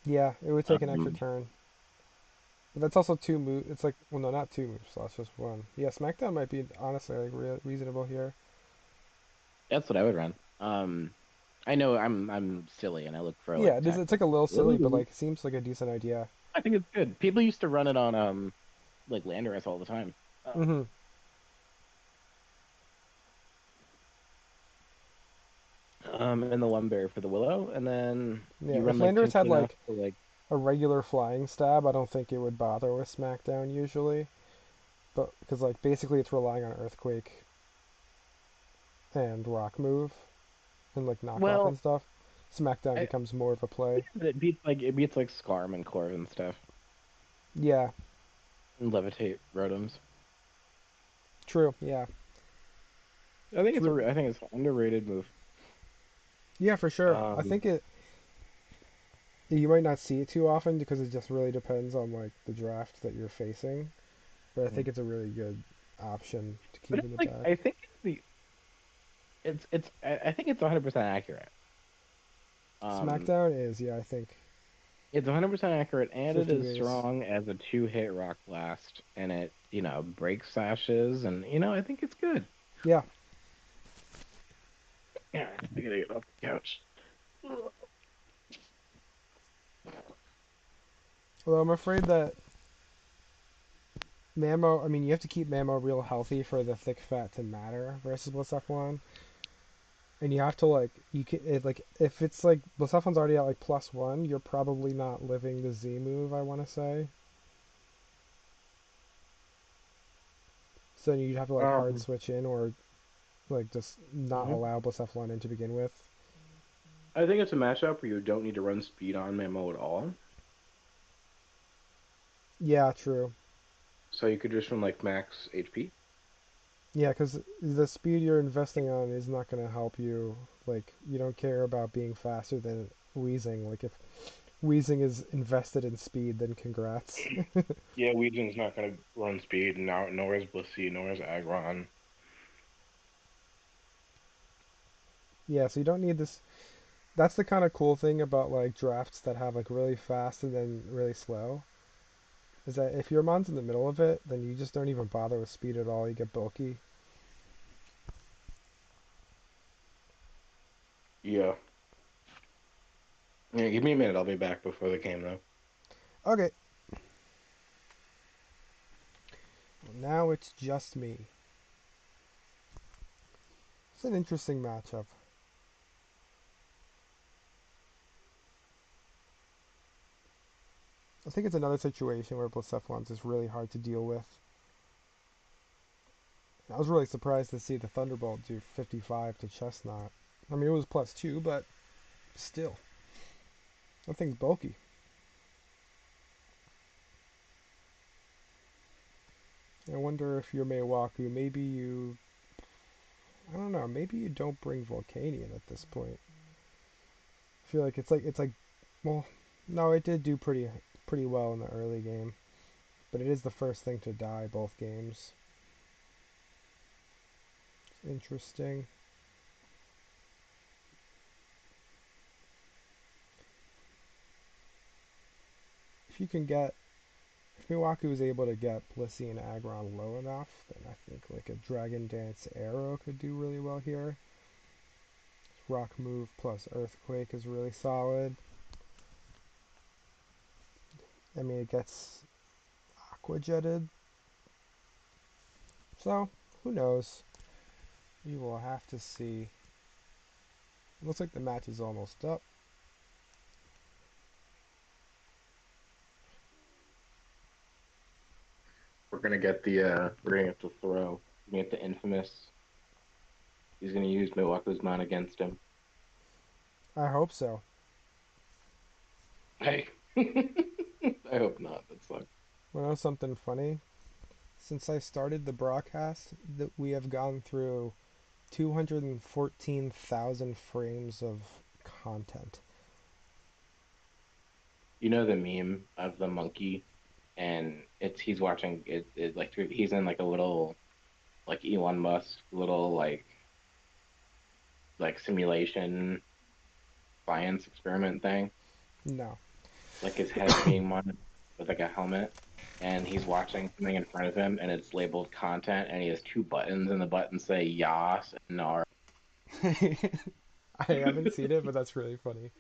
Yeah, it would take an extra Um, turn. But that's also two moves. It's like, well, no, not two moves slots, just one. Yeah, SmackDown might be honestly like reasonable here. that's what I would run. I know I'm silly, and I look for Yeah, like it is. It's like tactics. a little silly, but Ooh. like seems like a decent idea. I think it's good. People used to run it on like Landorus all the time. Mm-hmm. And the Lumberry for the Willow, and then Yeah, you if run like Landers had Tintina like for like. a regular flying stab, I don't think it would bother with SmackDown usually. But because like basically it's relying on Earthquake and Rock move and like knockoff Well, and stuff. SmackDown I, becomes more of a play. it beats like Scarm and Corv and stuff, Yeah, and Levitate Rotoms. true. Yeah, true. I think it's an underrated move. Yeah, for sure. I Um, think it. You might not see it too often because it just really depends on like the draft that you're facing. But I think it's a really good option to but keep in it's the like deck. I think I think it's 100% accurate. Um, SmackDown is, yeah, I think it's 100% accurate, and it 50 is base. strong as a two-hit Rock Blast, and it breaks sashes, and I think it's good. Yeah. Yeah, I gotta get off the couch. Although I'm afraid that Mamo, I mean, you have to keep Mamo real healthy for the thick fat to matter versus Blacephalon. And you have to like, you can, like, if it's like, Blacephalon's already at like +1, you're probably not living the Z move, I want to say. So then you'd have to like hard Um, switch in or like just not mhm. allow Blacephalon in to begin with. I think it's a matchup where you don't need to run speed on Mamo at all. Yeah, true. So you could just run like max HP. Yeah, because the speed you're investing on is not going to help you. Like, you don't care about being faster than Wheezing. Like, if Wheezing is invested in speed, then congrats. Yeah, Weezen's not going to run speed, nor is Blissey, nor is Aggron. Yeah, so you don't need this. That's the kind of cool thing about, like, drafts that have, like, really fast and then really slow. Is that if your mon's in the middle of it, then you just don't even bother with speed at all. You get bulky. Yeah. Yeah, give me a minute. I'll be back before the game, though. Okay, now it's just me. It's an interesting matchup. I think it's another situation where Blacephalon's is really hard to deal with. I was really surprised to see the Thunderbolt do 55 to Chestnut. I mean, it was +2, but still. That thing's bulky. I wonder if you're Meiwaku, maybe you... I don't know, maybe you don't bring Volcanion at this point. I feel like well, no, it did do pretty well in the early game, but it is the first thing to die both games. Interesting. If you can get If Meiwaku is able to get Blissey and Aggron low enough, then I think like a Dragon Dance Arrow could do really well here. Rock Move plus Earthquake is really solid. I mean, it gets Aqua Jetted, so who knows? We will have to see. It looks like the match is almost up. We're gonna get the throw. We're gonna get the infamous. He's gonna use Milwaukee's man against him. I hope so. Hey. I hope not. That sucks. Want to know something funny? Since I started the broadcast, that we have gone through 214,000 frames of content. You know the meme of the monkey, and he's watching like he's in like a little like Elon Musk little like simulation science experiment thing. No. Like his head's being monitored with like a helmet, and he's watching something in front of him, and it's labeled content, and he has two buttons, and the buttons say Yas and Nar. I haven't seen it, but that's really funny.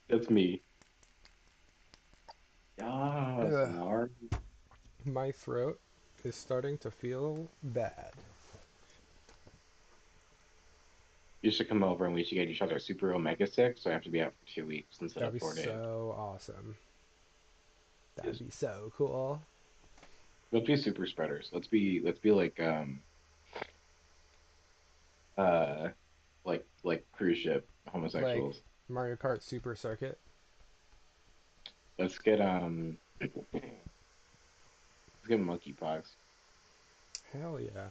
That's me. Yas Ugh, Nar. my throat is starting to feel bad. You should come over and we should get each other Super Omega 6, so I have to be out for 2 weeks instead That'd of be 4 days. so awesome. That'd Yes. be so cool. Let's be super spreaders. Let's be uh like cruise ship Like homosexuals. Mario Kart Super Circuit. Let's get let's get monkeypox. Hell yeah.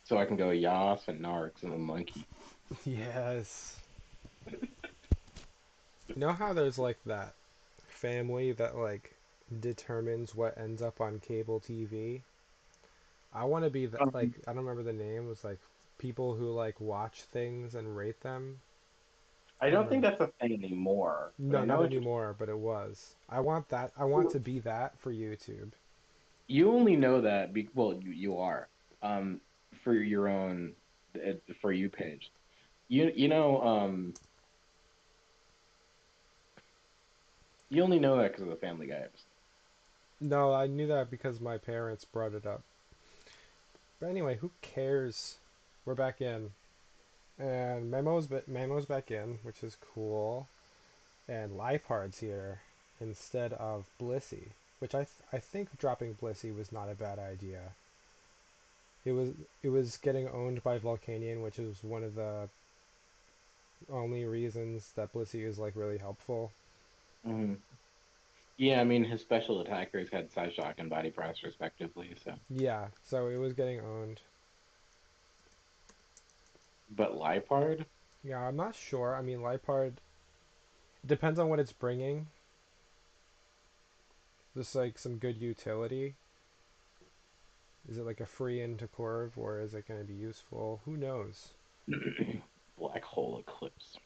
So I can go Yas and Narcs and the monkey. Yes. You know how there's like that family that like determines what ends up on cable TV? I want to be that, like, Um, I don't remember the name. It was like people who like watch things and rate them. I I don't don't think remember. that's a thing anymore, but No, I not know what you're. anymore, but it was. I want that. I want to be that for YouTube. You only know that well, you are for your own for you page. You only know that because of the Family Guy episode. No, I knew that because my parents brought it up. But anyway, who cares? We're back in. And Memo's back in, which is cool. And Lifeheart's here instead of Blissey, which I think dropping Blissey was not a bad idea. It was it was getting owned by Volcanion, which is one of the only reasons that Blissey is like really helpful. Hmm. Yeah, I mean his special attackers had Psyshock and Body Press respectively, so. Yeah, so it was getting owned. But Lipard, Yeah, I'm not sure. I mean, Lipard depends on what it's bringing. Just like some good utility. Is it like a free into Corv, or is it going to be useful? Who knows? Black Hole Eclipse.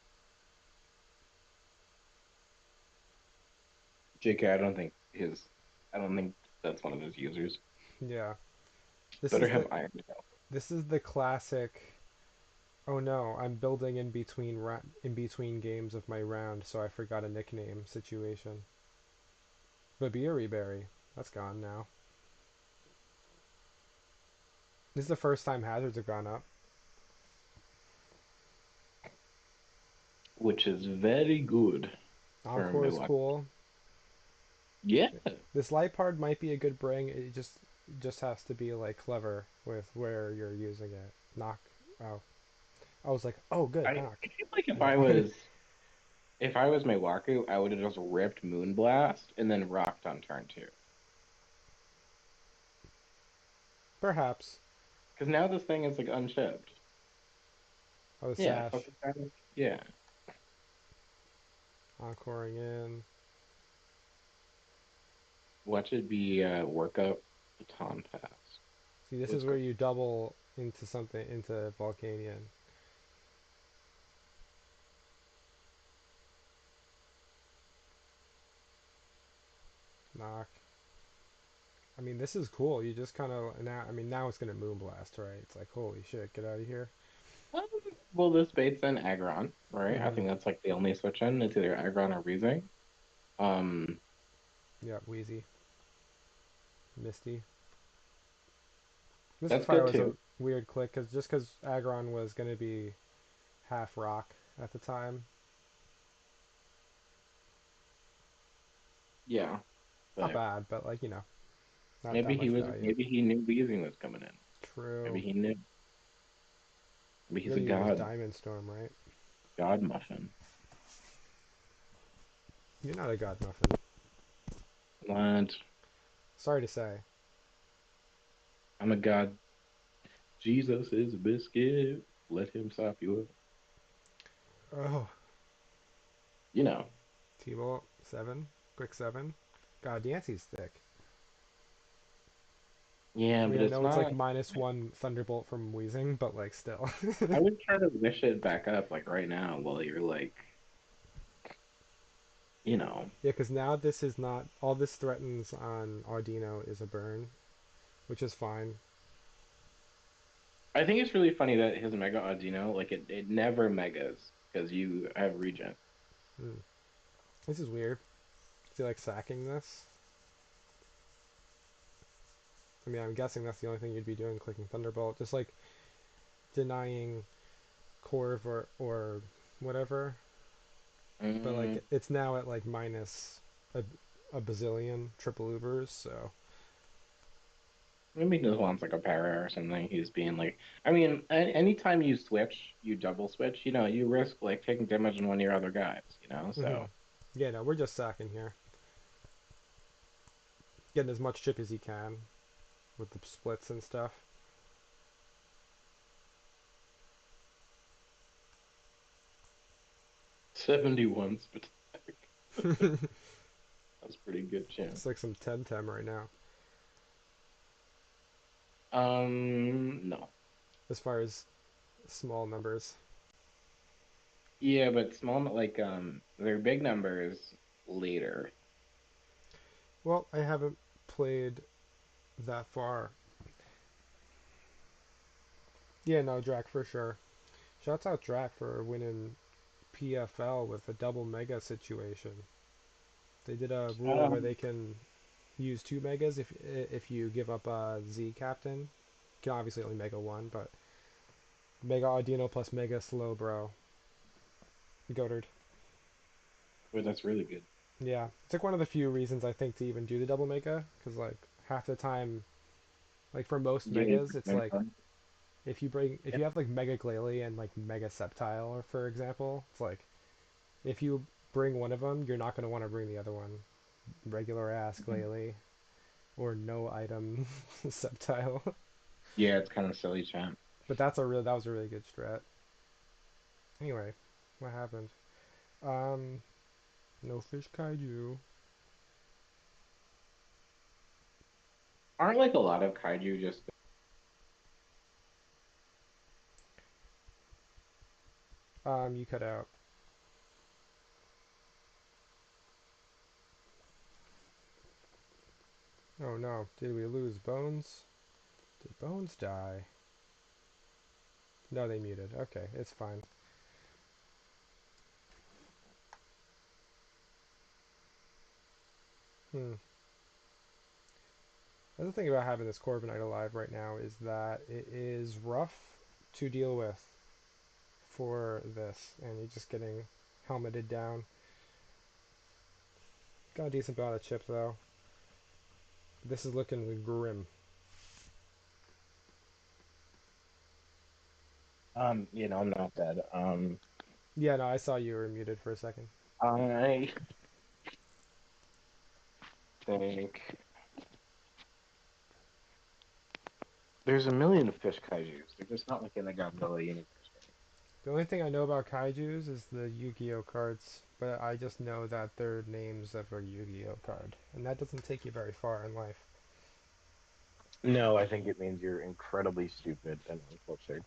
JK, I don't think that's one of his users. Yeah, this Better is have the Iron. this is the classic. Oh no, I'm building in between in between games of my round, so I forgot a nickname situation. Babiri Berry, that's gone now. This is the first time hazards have gone up. Which is very good for Encore is Milwaukee. cool. Yeah, This Lipard might be a good bring. It just has to be like clever with where you're using it. Knock. Oh, I was like, oh, good knock. I feel like No. if I was Meiwaku, I would have just ripped Moonblast and then rocked on turn two. Perhaps. Because now this thing is like unshipped. Oh, Yeah, Sash. focus damage. Yeah. Encoring in. Watch it be workup baton pass. See, this Let's is go. where you double into something into Volcanion. Knock. I mean, this is cool. You just kind of now. I mean, now it's gonna Moonblast, right? It's like, holy shit, get out of here. Um, well, this baits in Aggron, right? I Mm-hmm. think that's like the only switch in. It's either Aggron or Weezing. Um, Yeah, Wheezy, Misty. Mystic that's Fire good was a too. weird click because Aggron was gonna be half rock at the time. Yeah, Not but bad, but like not that much value. maybe he knew Weezing was coming in. Maybe True. he knew. Maybe You he's a gotta use god, Diamond Storm, right? god muffin. You're not a God Muffin. What? Sorry to say. I'm a god. Jesus is a biscuit. Let him sop you up. Oh, You know. T-Bolt 7, quick 7. God, Yancey's thick. Yeah, I mean, but I it's know it's like not. -1 Thunderbolt from Weezing, but like still. I would try to wish it back up like right now while you're like, you know. Yeah, because now this is not all this threatens on Audino is a burn, which is fine. I think it's really funny that his Mega Audino, like it never megas because you have regen. Hmm. This is weird. Is he like sacking this? I mean, I'm guessing that's the only thing you'd be doing, clicking Thunderbolt, just like denying Corv or whatever. But Mm, like it's now at like minus a, a bazillion triple Ubers, so maybe he just wants like a para or something. He's being like, I mean, anytime you switch, you double switch, you know, you risk like taking damage on one of your other guys, you know. hmm. So Yeah, no, we're just sacking here. Getting as much chip as he can with the splits and stuff. 71 attack. It's That's pretty good chance. like some Temtem right now, No. as far as small numbers. Yeah, but small, like, they're big numbers later. Well, I haven't played that far. Yeah, no, Drac for sure. Shouts out Drac for winning PFL with a double mega situation. They did a rule where Um, they can use 2 megas if you give up a Z captain. You can obviously only mega one, but Mega Audino plus Mega Slowbro. Goated. but that's really good. Yeah, it's like one of the few reasons I think to even do the double mega, because like half the time Like for most Yeah. megas, it's like if you have like Mega Glalie and like Mega Septile, for example, it's like if you bring one of them, you're not going to want to bring the other one. Regular ass Glalie or no item Septile. Yeah, it's kind of silly, chat. But that was a really good strat. Anyway, what happened? Um, no fish kaiju. Aren't like a lot of kaiju just You cut out. Oh no, did we lose Bones? Did Bones die? No, they muted. Okay, it's fine. Hmm. The other thing about having this Corviknight alive right now is that it is rough to deal with for this, and you're just getting helmeted down. Got a decent amount of chip though. This is looking grim. I'm not dead. Yeah, no, I saw you were muted for a second. I think there's a million fish kaijus. They're just not like in the Godzilla universe. The only thing I know about kaijus is the Yu-Gi-Oh cards, but I just know that they're names of a Yu-Gi-Oh card, and that doesn't take you very far in life. No, I think it means you're incredibly stupid and uncultured.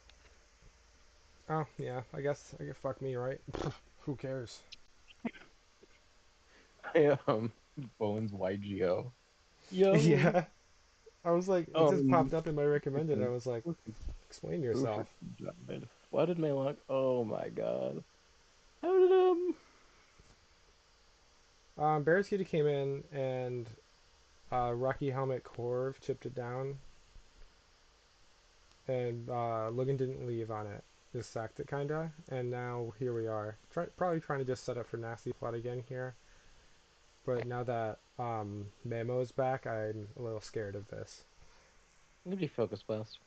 Oh, yeah, I guess fuck me, right? Who cares? I Bones YGO. Yo. Yeah, I was like, it just popped up in my recommended. I was like, Perfect. explain yourself. Job. Flooded my luck. Oh my god. How did Bear's Kitty came in and Rocky Helmet Corv chipped it down, and Logan didn't leave on it. Just sacked it kinda, and now here we are. Probably trying to just set up for Nasty Flood again here. But now that Memo's back, I'm a little scared of this. I'm gonna be focus blast.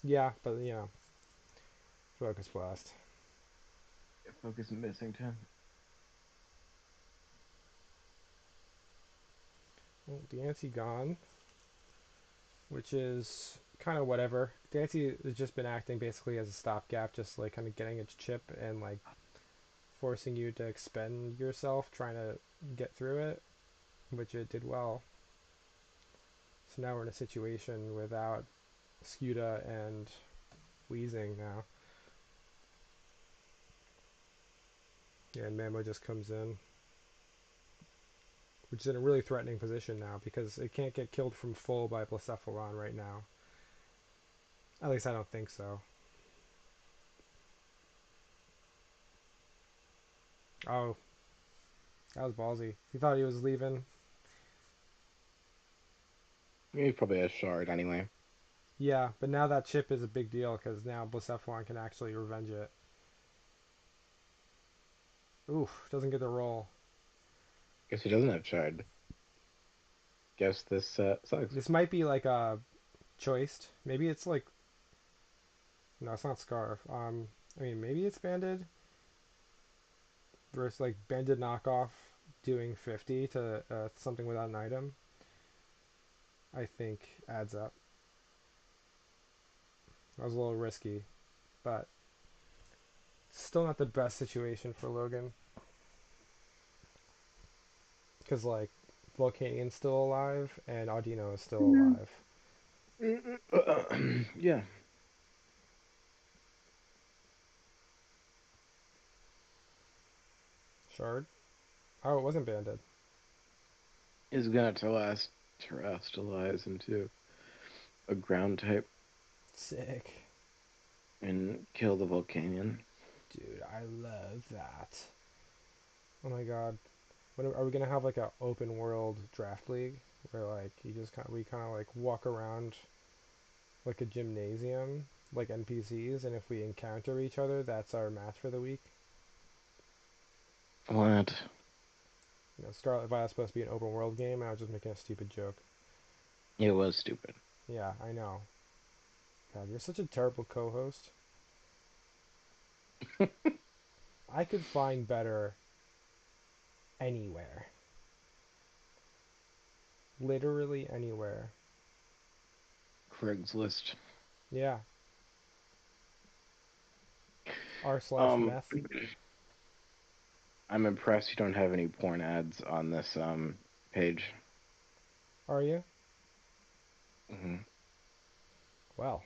Yeah, but Focus Blast. Focus missing time. Well, Dancy gone, which is kind of whatever. Dancy has just been acting basically as a stopgap, just like kind of getting its chip and like forcing you to expend yourself trying to get through it, which it did well. So now we're in a situation without Scuda and Wheezing now. Yeah, and Mamo just comes in, which is in a really threatening position now because it can't get killed from full by Blacephalon right now. At least I don't think so. Oh, that was ballsy. He thought he was leaving. He probably has shard anyway. Yeah, but now that chip is a big deal because now Blacephalon can actually revenge it. Oof, doesn't get the roll. Guess he doesn't have shard. Guess this sucks. This might be like a choiced. Maybe it's like no, it's not Scarf. I mean maybe it's Banded versus like Banded knockoff doing 50 to something without an item. I think adds up. That was a little risky, but still not the best situation for Logan because like Volcanian's still alive and Audino is still alive. Yeah. Shard? Oh, it wasn't Banded. Is gonna terrestrialize into a ground type Sick. and kill the Volcanion. Dude, I love that. Oh my god. Are we gonna have like a open world draft league where like we kind of like walk around like a gymnasium like NPCs, and if we encounter each other, that's our match for the week. What? You know, Scarlet Violet's supposed to be an open world game, and I was just making a stupid joke. It was stupid. Yeah, I know. God, you're such a terrible co-host. I could find better anywhere. Literally anywhere. Craigslist. Yeah. R slash Um, meth. I'm impressed you don't have any porn ads on this page. Are you? Hmm. Well.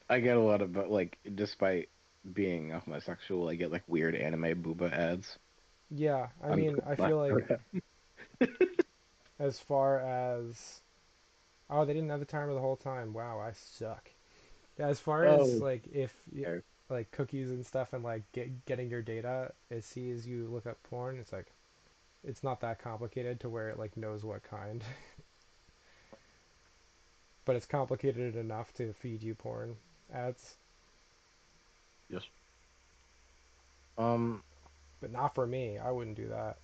I get a lot of, but like, despite being a homosexual, I get like weird anime booba ads Yeah, I on mean, I my feel like as far as oh, they didn't have the timer the whole time. Wow, I suck. Yeah, as far as Oh, like if okay. like cookies and stuff and like getting your data, it sees you look up porn. It's like it's not that complicated to where it like knows what kind, but it's complicated enough to feed you porn ads. Yes. Um, But not for me. I wouldn't do that.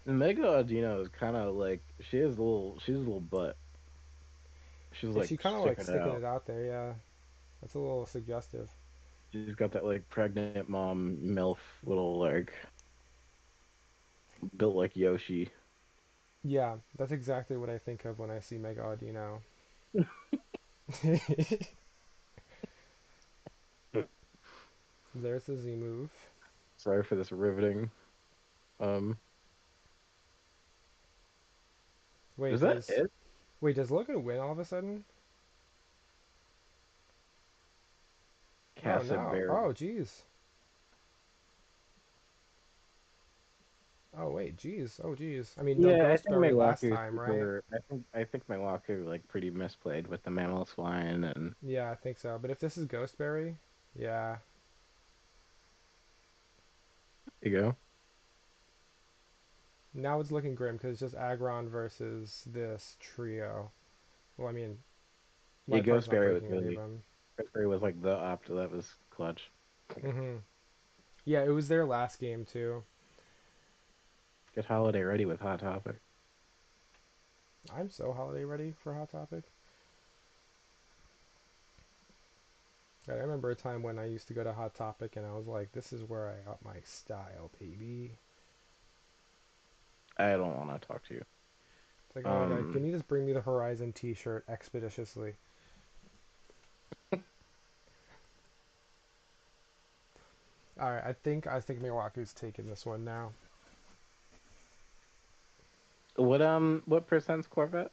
Mega Audino is kind of like she's a little butt. She's Is like she kind of like sticking it sticking it out. out there? Yeah, that's a little suggestive. She's got that like pregnant mom MILF little like built like Yoshi. Yeah, that's exactly what I think of when I see Mega Audino. There's the Z move. Sorry for this riveting. Um, is Wait, that does it? wait does Logan win all of a sudden? Oh no. Casaberry. Oh geez. Oh wait, geez. Oh geez. I mean, no Yeah, I think Ghostberry last Meiwaku is time, right? super. I think Meiwaku like pretty misplayed with the mammal swine, and Yeah, I think so. But if this is Ghostberry, yeah. there you go. Now it's looking grim because it's just Aggron versus this trio. Well, I mean, Yeah, my part's not Ghostberry was breaking any of really them. Ghostberry was like the opt that was clutch. Yeah, it was their last game too. Get holiday ready with Hot Topic. I'm so holiday ready for Hot Topic. God, I remember a time when I used to go to Hot Topic and I was like, this is where I got my style, baby. I don't want to talk to you. It's like, oh my god, can Um, you just bring me the Horizon t-shirt expeditiously? Alright, I think Milwaukee's taking this one now. what percent's Corvette?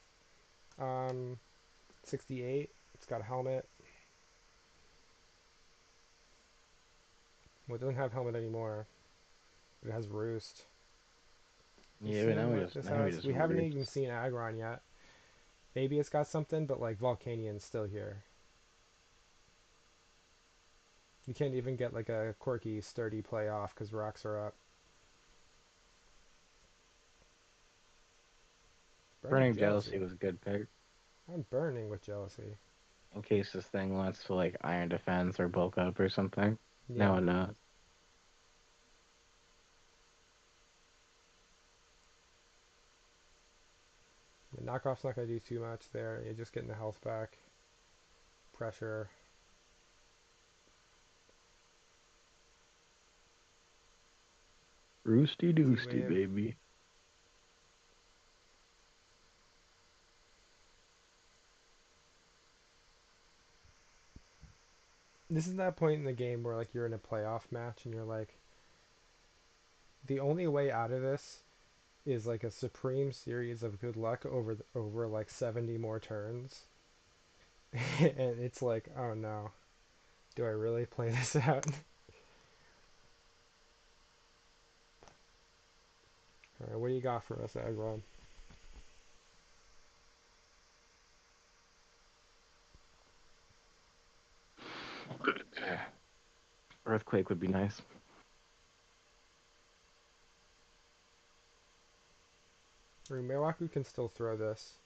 Um 68. It's got a helmet. Well, it doesn't have helmet anymore, but it has roost. You Yeah, but seen what this now we has? just We haven't even roost. seen Aggron yet. Maybe it's got something, but like Volcanian's still here. You can't even get like a quirky, sturdy play off because rocks are up. Burning Burning Jealousy jealousy. was a good pick I'm burning with jealousy. in case this thing wants to like iron defense or bulk up or something. Now Yeah, it knows. the knockoff's not gonna do too much there. You're just getting the health back. Pressure. Roosty Z doosty, wave. baby. This is that point in the game where like you're in a playoff match and you're like, the only way out of this is like a supreme series of good luck over like 70 more turns. And it's like, oh no, do I really play this out? All right, what do you got for us, Agron? Earthquake would be nice. Meiwaku can still throw this.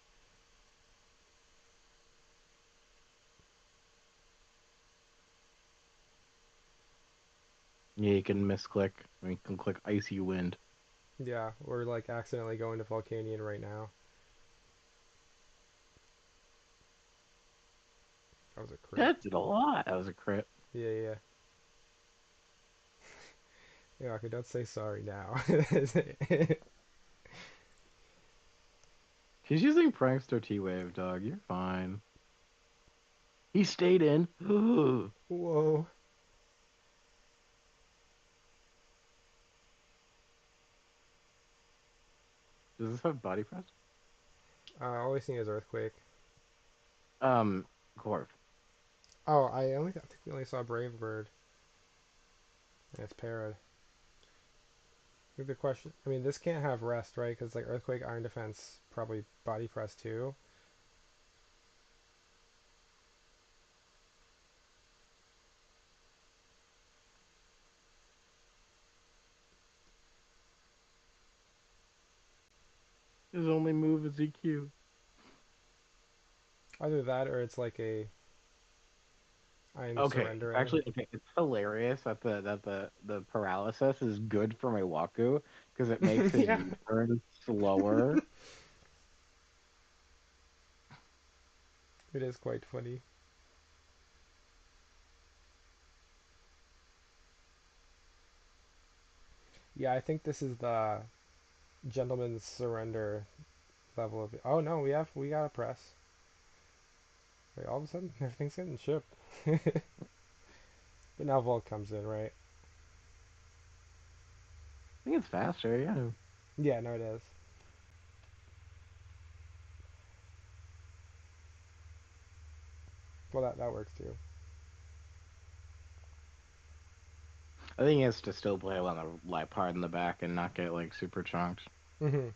Yeah, you can misclick. I mean, you can click Icy Wind. Yeah, or like accidentally go into Volcanion right now. That was a crit. That did a lot. That was a crit. Yeah, yeah. Yeah, okay, don't say sorry now. She's using Prankster T-Wave, dog. You're fine. He stayed in. Does Whoa. this have body press? Always seen as Earthquake. Um, Corv. Oh, I think we only saw Brave Bird. And it's Parrot. I think the question, I mean, this can't have rest, right? Because like Earthquake, Iron Defense, probably Body Press too. His only move is EQ. Either that or it's like a I'm Okay, it's surrendering. actually okay. It's hilarious that the paralysis is good for Meiwaku because it makes his Yeah, U-turn slower. it is quite funny. Yeah, I think this is the gentleman's surrender level of. Oh no, we got a press. Wait, all of a sudden everything's getting shipped. But now Volt comes in, right? I think it's faster. Yeah. Yeah, no, it is. Well, that works too. I think he has to still play on the light part in the back and not get like super chunked. Hmm.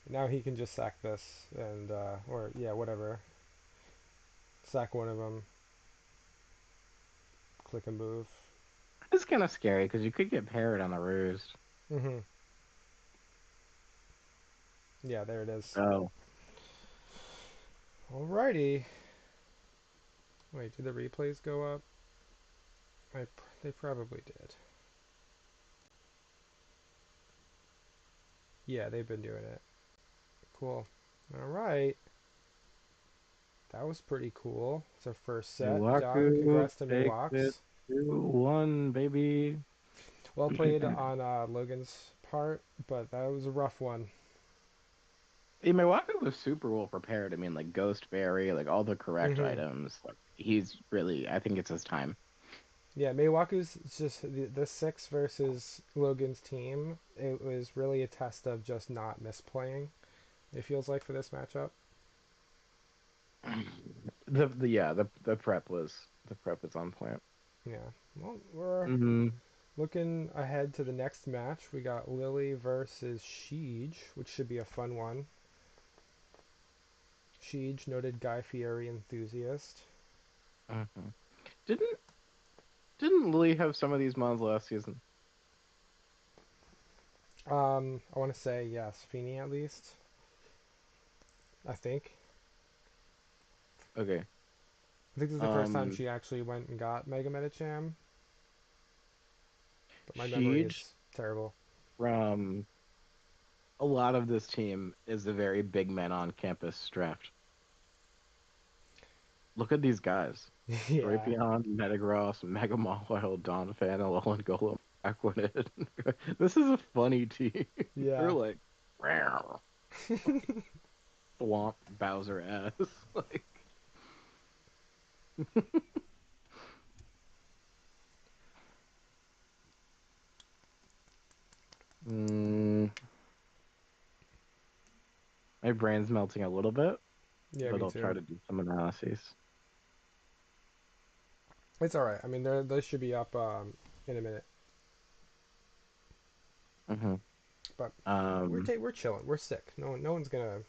Now he can just sack this and or yeah, whatever. Sack one of them. Click and move. It's kind of scary because you could get parried on the roost. Hmm. Yeah, there it is. Oh, Alrighty. Wait, did the replays go up? They probably did. Yeah, they've been doing it. Cool. Alright. That was pretty cool. It's our first set done. Meiwaku Congrats to takes it Miwax. 2-1, baby. Well played on Logan's part, but that was a rough one. Yeah, Meiwaku was super well prepared. I mean, like Ghost Berry, like all the correct Hmm. items. Like he's really, I think it's his time. Yeah, Miwaku's just the six versus Logan's team. It was really a test of just not misplaying. It feels like for this matchup. The prep was on point. Yeah. Well, we're Mm-hmm. looking ahead to the next match. We got Lilly versus Sheedge, which should be a fun one. Sheedge, noted Guy Fieri enthusiast. Mm-hmm. Didn't didn't Lily have some of these mods last season? I want to say yes, Feeny at least. I think. Okay. I think this is the first time Um, she actually went and got Mega Medicham, but my memory Sheedge is terrible. from a lot of this team is a very big men on campus draft. Look at these guys. Yeah, Drapion, Metagross, Mega Mawile, Donphan, Alolan Golem, Aquanid. This is a funny team. They're yeah. like, "Meow." Swamp Bowser ass. Like, mm, my brain's melting a little bit, Yeah, but me I'll try too. to do some analyses. It's all right. I mean, those should be up in a minute. Hmm. But Um, we're chilling. We're sick. No one's gonna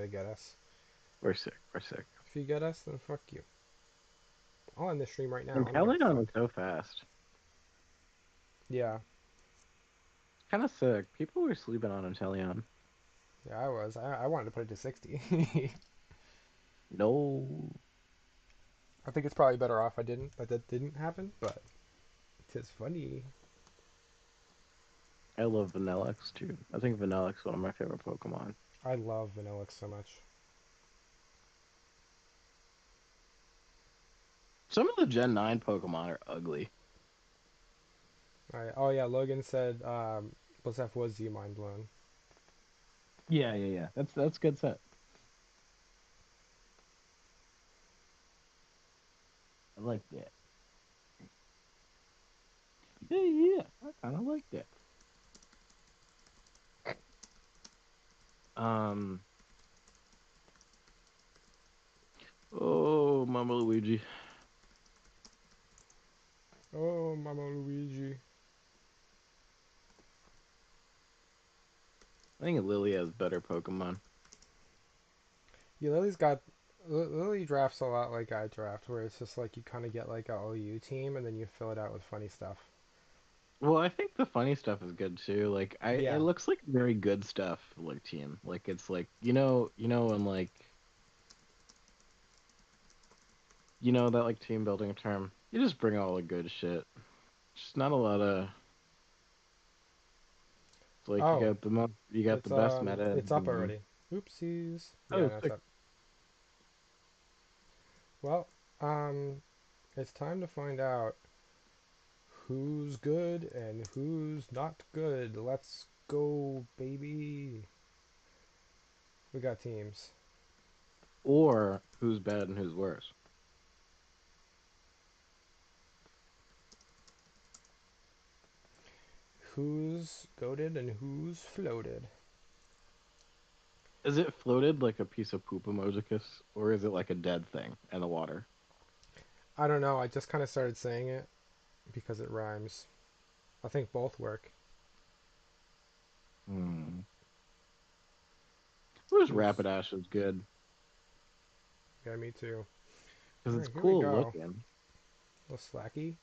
get us. we're sick. We're sick. If you get us, then fuck you. I'll end the stream right now. And I don't give a Telegon is fuck. so fast. Yeah, It's kind of sick. People were sleeping on Inteleon. yeah. I was. I wanted to put it to 60. No, I think it's probably better off I didn't. That didn't happen. But it's funny. I love Vanillix too. I think Vanillix is one of my favorite Pokemon. I love Vanillix so much. Some of the Gen 9 Pokemon are ugly. Alright. Oh yeah, Logan said Blissef was Z mind blown. Yeah, yeah, yeah. That's good set. I like that. Yeah, yeah. I kind of like that. Um. Oh, Mama Luigi. Oh, Mama Luigi. I think Lily has better Pokemon. Yeah, Lily drafts a lot like I draft, where it's just like you kind of get like a OU team and then you fill it out with funny stuff. Well, I think the funny stuff is good too. Like it Yeah. looks like very good stuff, like team. Like it's like and like that like team building term. You just bring all the good shit. Just not a lot of. It's like Oh, you got the best meta, it's up and then already. Oopsies. Yeah, oh, that's sick. up. Well, um, it's time to find out who's good and who's not good. Let's go, baby. We got teams. Or who's bad and who's worse. Who's goaded and who's floated? Is it floated like a piece of poop emojicus, or is it like a dead thing in the water? I don't know. I just kind of started saying it because it rhymes. I think both work. Hmm. Who's Who's? Rapidash is good Yeah, me too. because All it's right, here we cool go. looking. A little slacky.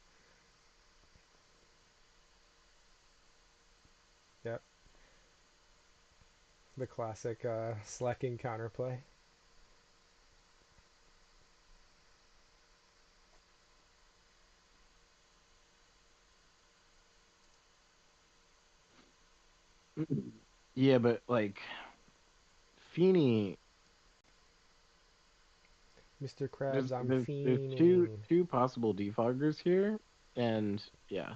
Yep, the classic slacking counterplay. Yeah, but like Feeny, Mr. Krabs, I'm there's two fiending. two possible defoggers here, and yeah.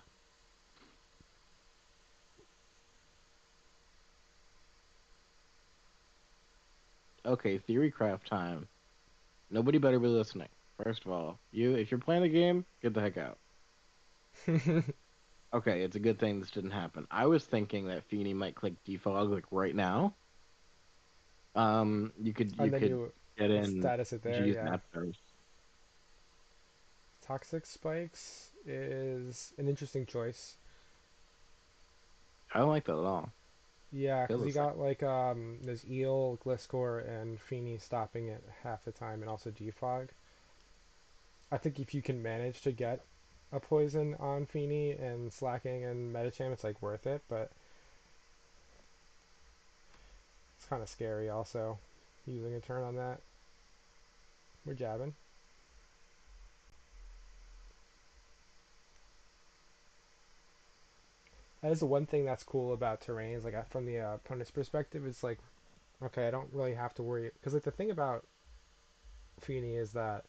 Okay, theory craft time. Nobody better be listening. First of all, if you're playing the game, get the heck out. Okay, it's a good thing this didn't happen. I was thinking that Feeny might click defog like right now. You And then could you get in status it there, G's yeah. Napsters. Toxic Spikes is an interesting choice. I don't like that at all. Yeah, Kill because you this thing. got like there's Eel, Gliscor, and Feeny stopping it half the time, and also Defog. I think if you can manage to get a poison on Feeny and slacking and Medicham, it's like worth it, but it's kind of scary also using a turn on that. We're jabbing. That is the one thing that's cool about terrains, like from the opponent's perspective, it's like, okay, I don't really have to worry. Because like the thing about Feeny is that,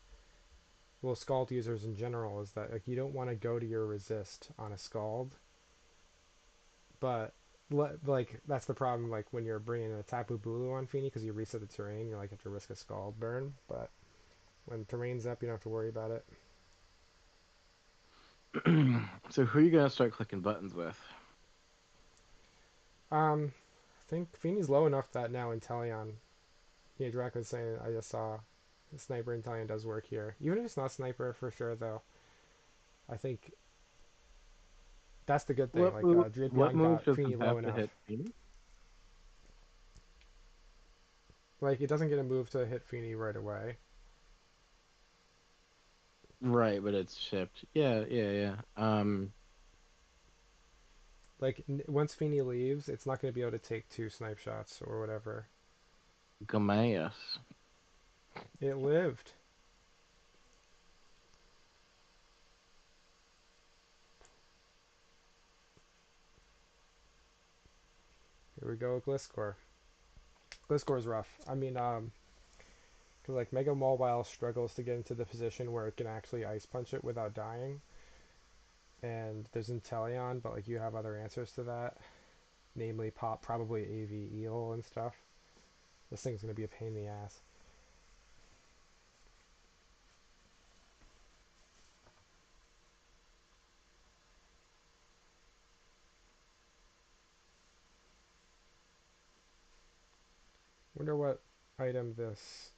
well, Scald users in general, is that like you don't want to go to your resist on a Scald, but like that's the problem. Like when you're bringing a Tapu Bulu on Feeny because you reset the terrain, you're like have to risk a Scald burn. But when terrain's up, you don't have to worry about it. So who are you gonna start clicking buttons with? I think Feeny's low enough that now Inteleon, yeah, directly saying I just saw Sniper Inteleon does work here. Even if it's not Sniper for sure though, I think that's the good thing. Like What Dripion move got does it Feeny low have to hit enough. Feeny? Like it doesn't get a move to hit Feeny right away. Right, but it's shipped. Yeah, yeah, yeah. Like once Feeny leaves, it's not going to be able to take two snipe shots or whatever. Gamaeus. It lived. Here we go, Gliscor. Gliscor's rough. I mean, 'cause like Mega Mobile struggles to get into the position where it can actually ice punch it without dying. And there's Inteleon, but like you have other answers to that, namely pop probably AV Eel and stuff. This thing's gonna be a pain in the ass. Wonder what item this.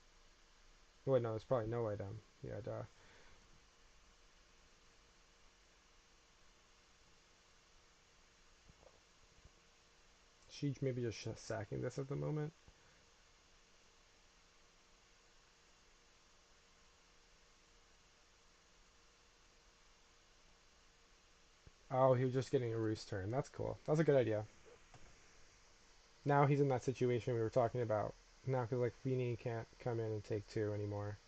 Wait, no, it's probably no item. Yeah, duh. Sheedge maybe just sacking this at the moment. Oh, he was just getting a roost turn. That's cool. That's a good idea. Now he's in that situation we were talking about. Now, because like Feeny can't come in and take two anymore.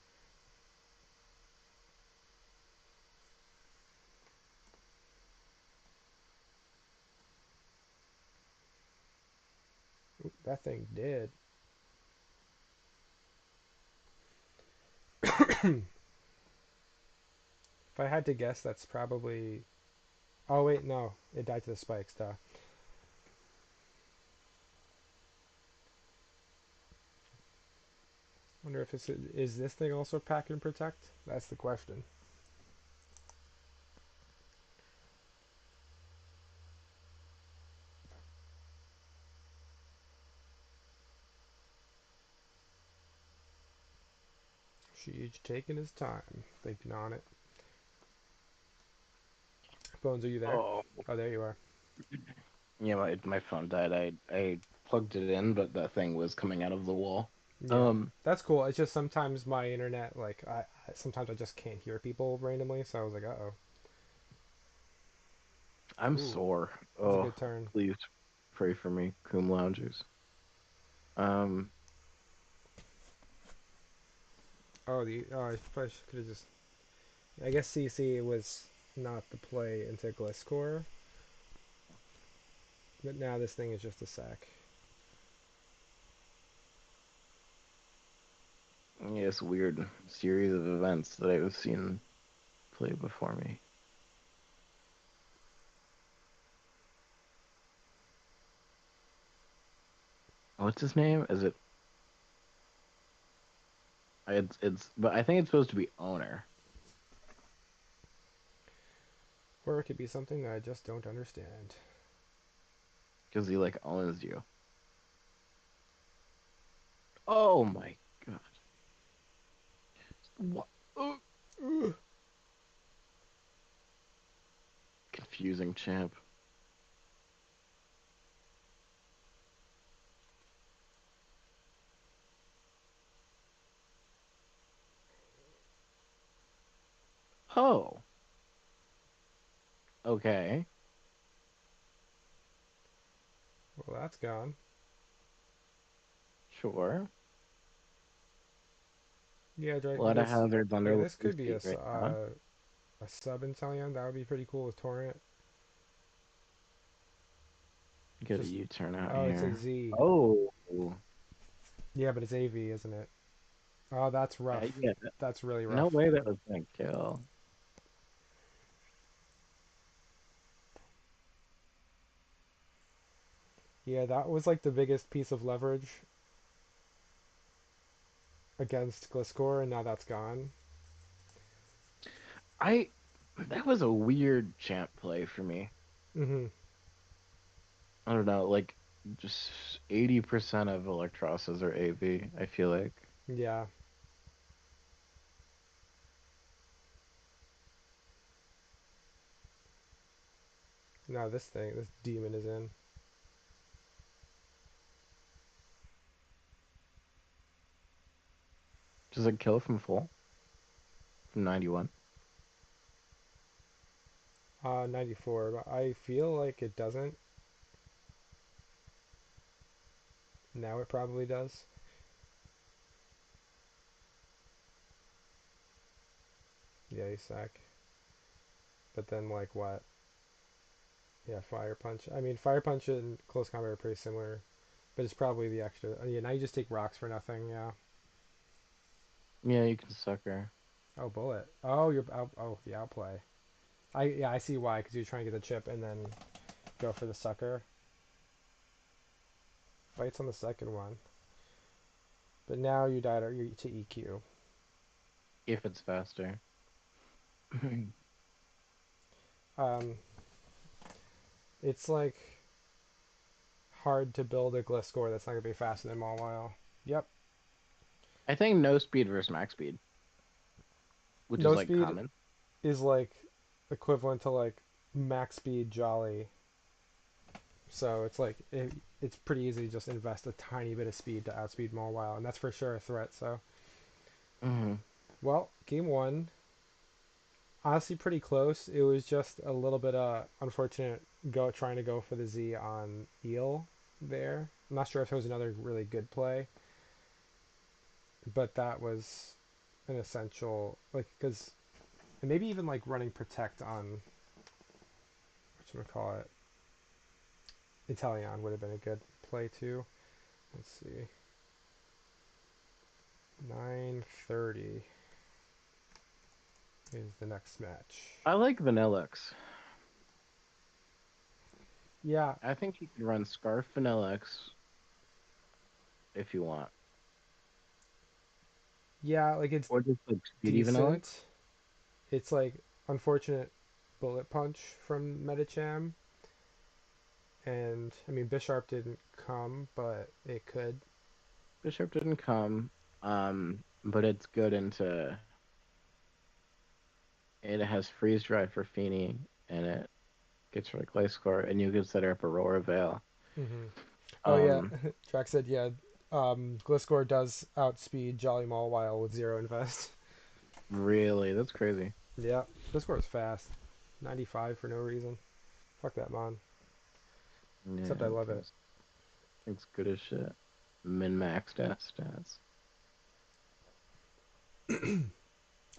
Ooh, that thing did. If I had to guess, that's probably. Oh wait, no, it died to the spikes. Duh. Wonder if it's is this thing also pack and protect? That's the question. She's taking his time, thinking on it. Bones, are you there? Oh. Oh, there you are. Yeah, my phone died. I plugged it in, but that thing was coming out of the wall. Yeah, Um, that's cool. It's just sometimes my internet, like, sometimes I just can't hear people randomly, so I was like, uh I'm oh. Ooh, sore. that's a Oh, good turn. please pray for me, Coom Loungers. Um, I probably could have just. I guess CC was not the play into Gliscor, but now this thing is just a sack. yeah, it's weird series of events that I've seen play before me. What's his name? Is it? But I think it's supposed to be owner Or it could be something that I just don't understand. because he like owns you. Oh my god! What? Ugh. Confusing champ. Oh, okay, Well, that's gone. sure. Yeah, A lot of this. hazards Yeah, under this Legacy could be right now. a sub Inteleon. That would be pretty cool with Torrent. Get a Just U-turn out oh, it's a here. Z. Oh, Yeah, but it's AV, isn't it? Oh, that's rough. yeah. That's really No rough. way that was gonna kill. Yeah, that was like the biggest piece of leverage against Gliscor, and now that's gone. I That was a weird champ play for me. Mm-hmm. I don't know, like just 80% of Electrosas are AV, I feel like. Yeah. Now this demon is in. Does it kill from full? From 91? 94, but I feel like it doesn't. Now it probably does. Yeah, you suck. But then, like, what? Yeah, Fire Punch. I mean, Fire Punch and Close Combat are pretty similar. but it's probably the extra. Yeah, now you just take rocks for nothing. Yeah. Yeah, you can sucker. Oh, bullet. Oh, you're out. Oh, the outplay. I see why, because you're trying to get the chip and then go for the sucker. Fights on the second one, but now you died to EQ. If it's faster. Um, it's like hard to build a Gliscor that's not gonna be faster than Mawile. Yep. I think no speed versus max speed, which is No like speed common. is like equivalent to like max speed Jolly. So it's like it's pretty easy to just invest a tiny bit of speed to outspeed Mawile, and that's for sure a threat. So, Hmm. well, game one, honestly pretty close. It was just a little bit unfortunate trying to go for the Z on Eel there. I'm not sure if it was another really good play, but that was an essential, like, because and maybe even like running protect on what call it Italian would have been a good play too. Let's see, 9:30 is the next match. I like Vanillix. Yeah, I think you can run Scarf Vanillix if you want. yeah, like it's Or just like Speedy Vanillix. decent. It's like unfortunate bullet punch from Medicham, and I mean Bisharp didn't come, but it could. Bishop didn't come. But it's good into it has freeze dry for Feeny and it gets rid of Clay Score and you can set her up Aurora Veil. Hmm. Oh yeah, Um Track said yeah. Gliscor does outspeed Jolly Mawile with zero invest. really, that's crazy. Yeah, Gliscor is fast. 95 for no reason. Fuck that mon. Except I Yeah, love it. it's good as shit. Min max stats.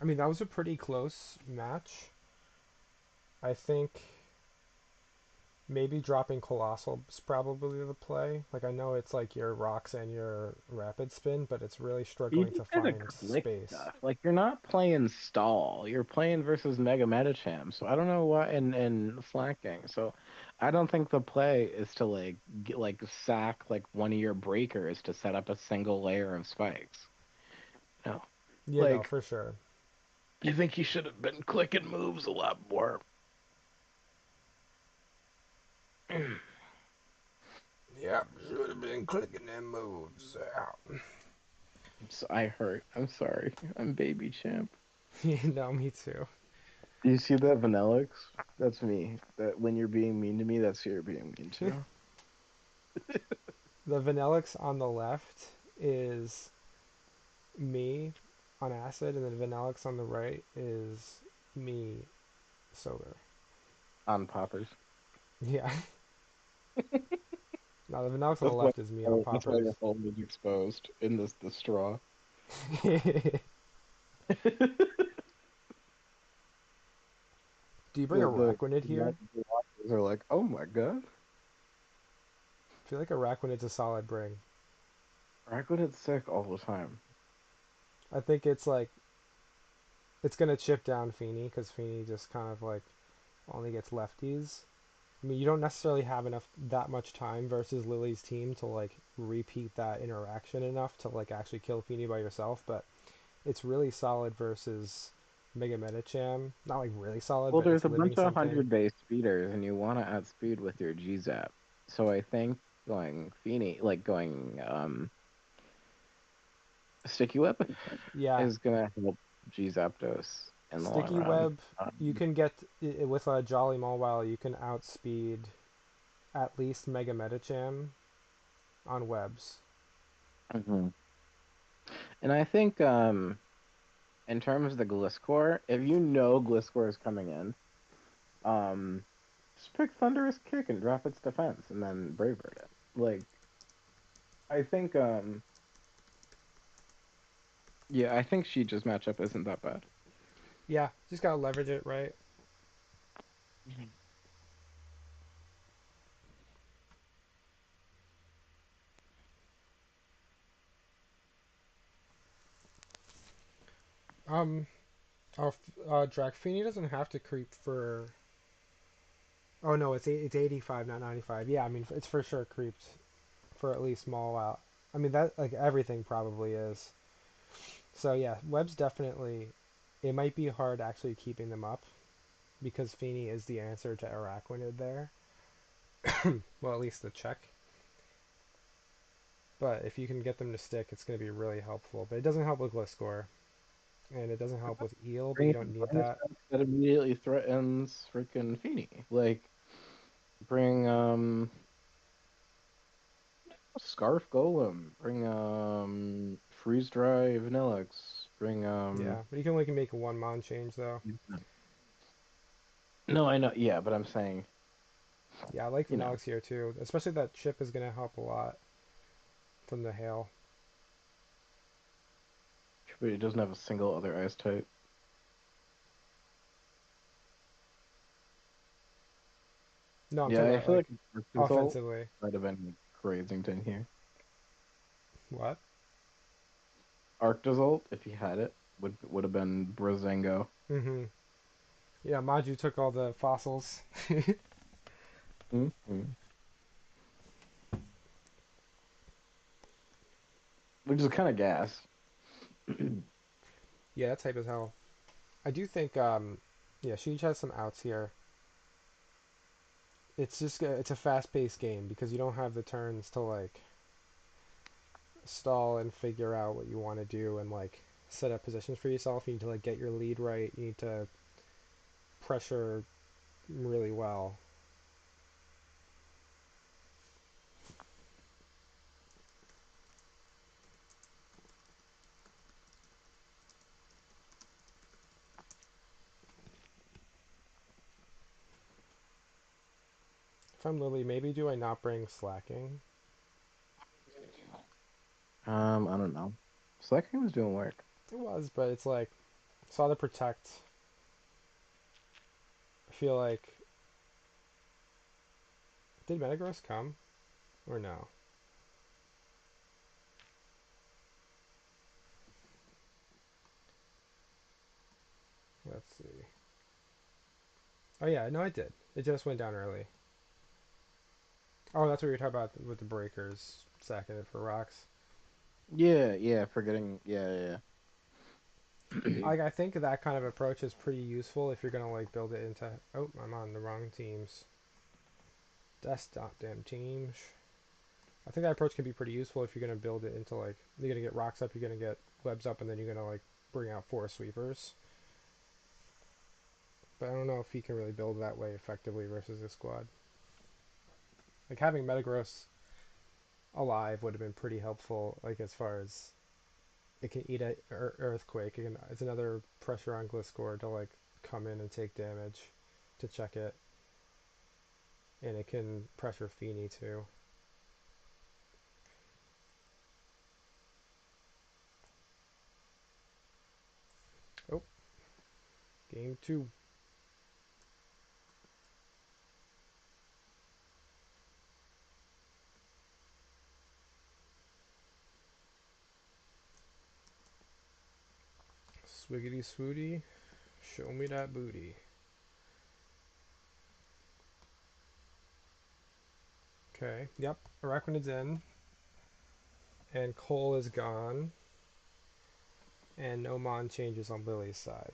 I mean that was a pretty close match. I think maybe dropping Colossal is probably the play. Like I know it's like your rocks and your rapid spin, but it's really You struggling just to gotta find click space. stuff. Like you're not playing stall. You're playing versus Mega Metacham. So I don't know why and slacking. So I don't think the play is to like sack like one of your breakers to set up a single layer of spikes. No. Yeah, no, Like for sure. you think you should have been clicking moves a lot more. Yeah, should have been clicking them moves out. So I hurt. I'm sorry. I'm baby champ. No, me too. Do you see that Vanillix? That's me. That when you're being mean to me, that's who you're being mean to. The Vanillix on the left is me on acid, and then Vanillix on the right is me sober. On poppers. Yeah. No, the Vanillix on the That's why left is me on that's why poppers. your home is exposed in this the straw. Do you bring a Raquinid here? The watchers are like, oh my god, I feel like a Raquinid's a solid bring. Raccoon's sick all the time. I think it's like it's gonna chip down Feeny because Feeny just kind of like only gets lefties. I mean, you don't necessarily have enough that much time versus Lily's team to like repeat that interaction enough to like actually kill Feeny by yourself, but it's really solid versus Mega Metacham. Not like really solid, Well, but there's it's a bunch living of something. 100 base speeders, and you want to outspeed with your G Zap. So I think going Feeny, like going Sticky Whip, Yeah, is gonna help G Zapdos in the long Sticky run. Web. You can get with a Jolly Mawile. You can outspeed at least Mega Metacham on webs. Mhm. And I think in terms of the Gliscor, if you know Gliscor is coming in, um, just pick Thunderous Kick and drop its defense, and then Brave Bird it. Like I think, yeah, I think Sheedge's matchup isn't that bad. Yeah, just gotta leverage it right. Um, Dracfini doesn't have to creep for. Oh no, it's 85, not 95. Yeah, I mean it's for sure creeped for at least small out. I mean that like everything probably is. So yeah, webs definitely. It might be hard actually keeping them up because Feeney is the answer to Araquanid there. Well, at least the check. But if you can get them to stick, it's going to be really helpful. But it doesn't help with Gliscor, and it doesn't help with Eel, but Bring you in don't need bonus that. attack that immediately threatens freaking Feeny. Like bring Scarf Golem, bring Freeze Dry Vanillix, bring Yeah, but you can only make a one mon change though. No, I know, yeah, but I'm saying, Yeah, I like you know, Vanillix here too, especially that chip is going to help a lot from the hail. but it doesn't have a single other ice type. No, I'm Yeah, talking I about feel like like the result offensively. might have been Grazington here. What? Arctozolt, if he had it, would have been Brazengo. Mm-hmm. Yeah, Maju took all the fossils. Mm-hmm. Which is kind of gas. Yeah, that type is hell. I do think, yeah, Sheedge has some outs here. It's a fast-paced game because you don't have the turns to like stall and figure out what you want to do and like set up positions for yourself. You need to like get your lead right. You need to pressure really well. If I'm Lily, maybe do I not bring slacking? I don't know. Slacking was doing work. It was, but it's like saw the protect. I feel like did Metagross come or no? Let's see. Oh yeah, no, I did. It just went down early. Oh, that's what you're talking about with the breakers sacking it for rocks. Yeah, yeah, forgetting. Yeah, yeah. I think that kind of approach is pretty useful if you're gonna like build it into. Oh, I'm on the wrong teams. Desktop damn teams. I think that approach can be pretty useful if you're gonna build it into like you're gonna get rocks up, you're gonna get webs up, and then you're gonna like bring out four sweepers. But I don't know if he can really build that way effectively versus this squad. Like having Metagross alive would have been pretty helpful. Like as far as it can eat a earthquake, it's another pressure on Gliscor to like come in and take damage to check it, and it can pressure Feeny too. Oh, game two. Swiggity swooty, show me that booty. Okay, yep, Araquanid's in, and Cole is gone, and no Mon changes on Lily's side.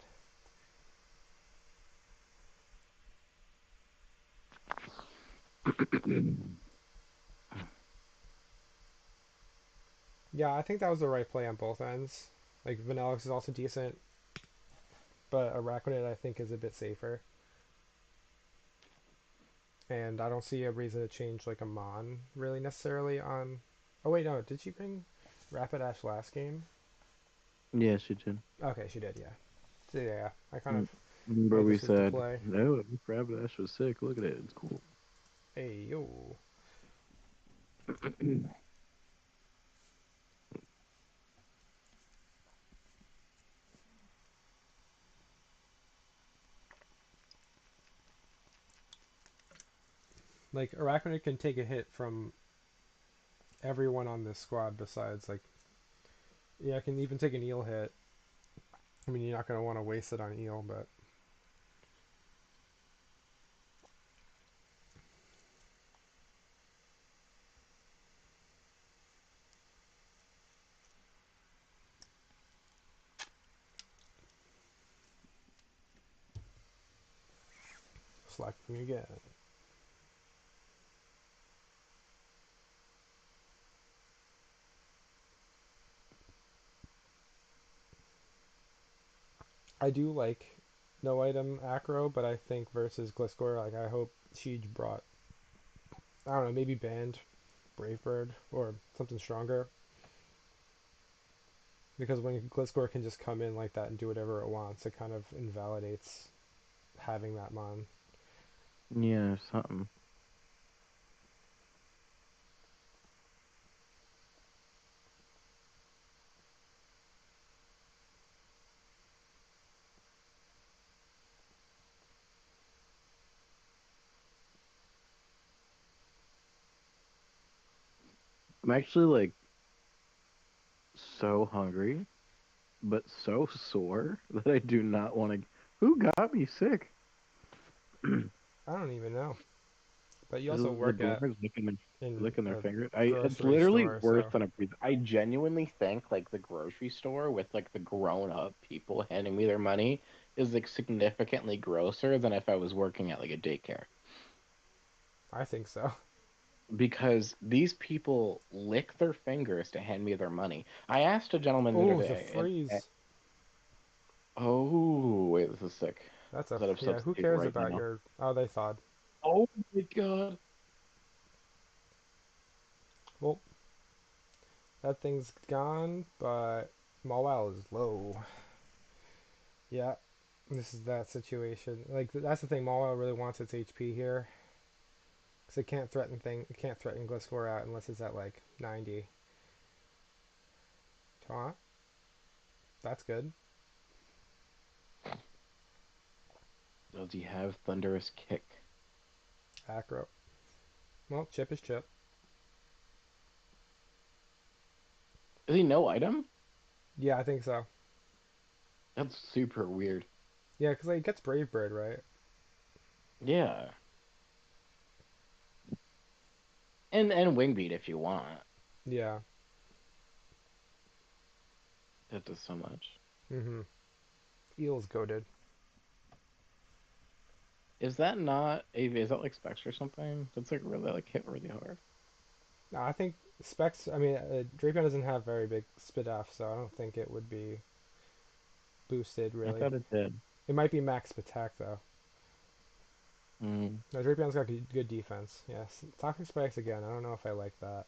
Yeah, I think that was the right play on both ends. Like, Vanillix is also decent, but Araquanid I think is a bit safer. And I don't see a reason to change, like, a Mon, really, necessarily on... Oh, wait, no, did she bring Rapidash last game? Yeah, she did. Okay, she did, yeah. So, yeah, I kind of Remember made we this was the said, play. no, Rapidash was sick. Look at it. It's cool. Hey, yo. Like, Arachnid can take a hit from everyone on this squad besides, like, yeah, I can even take an eel hit. I mean, you're not gonna want to waste it on eel, but selecting again. I do like no item acro, but I think versus Gliscor, like I hope Sheedge brought, I don't know, maybe banned Bravebird or something stronger. Because when Gliscor can just come in like that and do whatever it wants, it kind of invalidates having that mon. Yeah, something. I'm actually like so hungry, but so sore that I do not want to. Who got me sick? I don't even know. But you Is also it the work at boomers in licking their a fingers? It's grocery literally store, worse so than a breathe. I genuinely think like the grocery store with like the grown up people handing me their money is like significantly grosser than if I was working at like a daycare. I think so. Because these people lick their fingers to hand me their money. I asked a gentleman the other Oh, the day, and freeze. oh wait, this is sick. That's Is a that a yeah. Who substitute cares right about now? your? Oh, they thawed. Oh my god. Well, that thing's gone, but Mawile is low. Yeah, this is that situation. Like that's the thing. Mawile really wants its HP here, because it can't threaten Gliscor out unless it's at like 90. Taunt. That's good. Does he have thunderous kick? Acro. Well, chip is chip. Is he no item? Yeah, I think so. That's super weird. Yeah, because like, it gets Brave Bird, right? Yeah. And wing beat if you want. Yeah. That does so much. Mm-hmm. Eel's goaded. Is that not is that like Specs or something? That's like really like hit really hard. No, I think Specs. I mean, Drapion doesn't have very big spit off, so I don't think it would be boosted I really. thought it did. It might be max attack though. Mm. No, Drapion's got good defense. Yes, Toxic Spikes again. I don't know if I like that.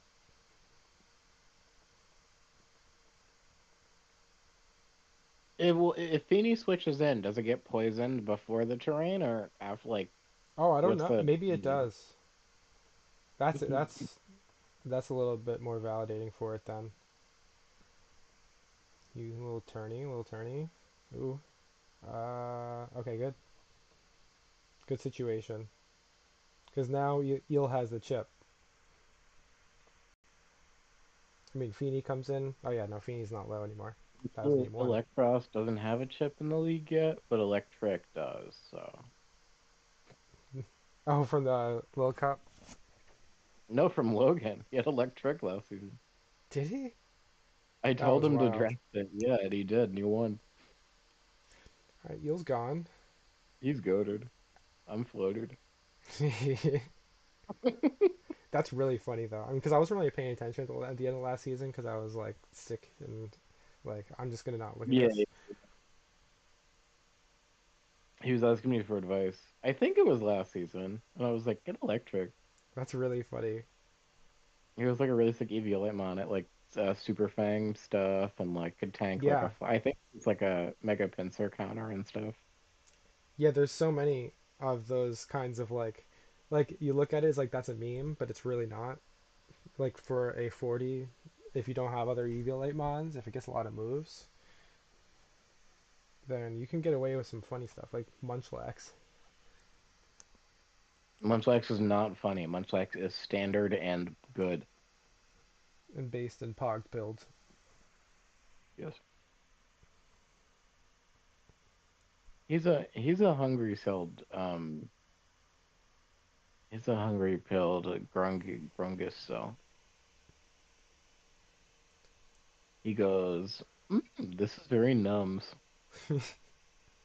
It will if Feeny switches in, does it get poisoned before the terrain or after like Oh, I don't what's know. the Maybe it does. That's that's a little bit more validating for it then. You little turny. Ooh. Okay, good. Good situation. Because now Eel has the chip. I mean, Feeny comes in. Oh yeah, no, Feeny's not low anymore. That was game one. Electros doesn't have a chip in the league yet, but Electric does, so Oh, from the World Cup. no from Logan. He had Electric last season. Did he? I That told was him to wild. draft it. Yeah, and he did, and he won. All right, Eel's gone. He's goated. I'm floated. That's really funny though. I mean, because I wasn't really paying attention at the end of last season because I was like sick and like I'm just gonna not look at Yeah, this. he was asking me for advice. I think it was last season, and I was like, "Get Electric." That's really funny. He was like a really sick EV mon at like Super Fang stuff, and like could tank like Yeah, I think it's like a Mega Pincer counter and stuff. yeah. There's so many of those kinds of like you look at it as like that's a meme, but it's really not. Like for a 40, if you don't have other Eviolite mons, if it gets a lot of moves, then you can get away with some funny stuff like Munchlax Munchlax is not funny. Munchlax is standard and good. and based in Pog builds. Yes. He's a hungry pilled he's a hungry pilled grungus, so he goes, this is very numbs.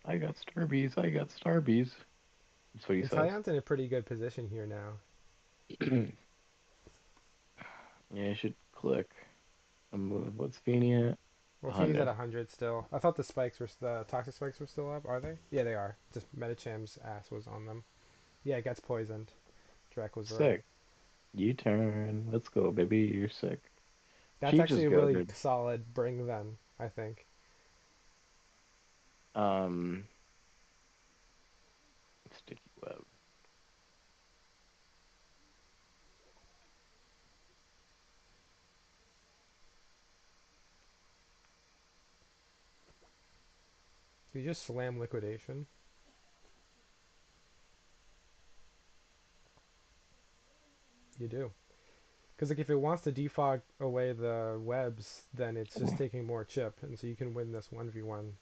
I got starbies, I got starbies. That's what he says. Intellion's in a pretty good position here now. Yeah, I should click a move. What's Feeney at? Well, Feeney's at 100. 100 still. I thought the toxic spikes were still up. Are they? Yeah, they are. Just Metacham's ass was on them. Yeah, it gets poisoned. Drek was right. Sick. U-turn. Let's go, baby. You're sick. That's Sheedge actually is a really good. solid bring then, I think. Um, Sticky web. You just slam liquidation. You do. Because like if it wants to defog away the webs, then it's just taking more chip, and so you can win this 1v1.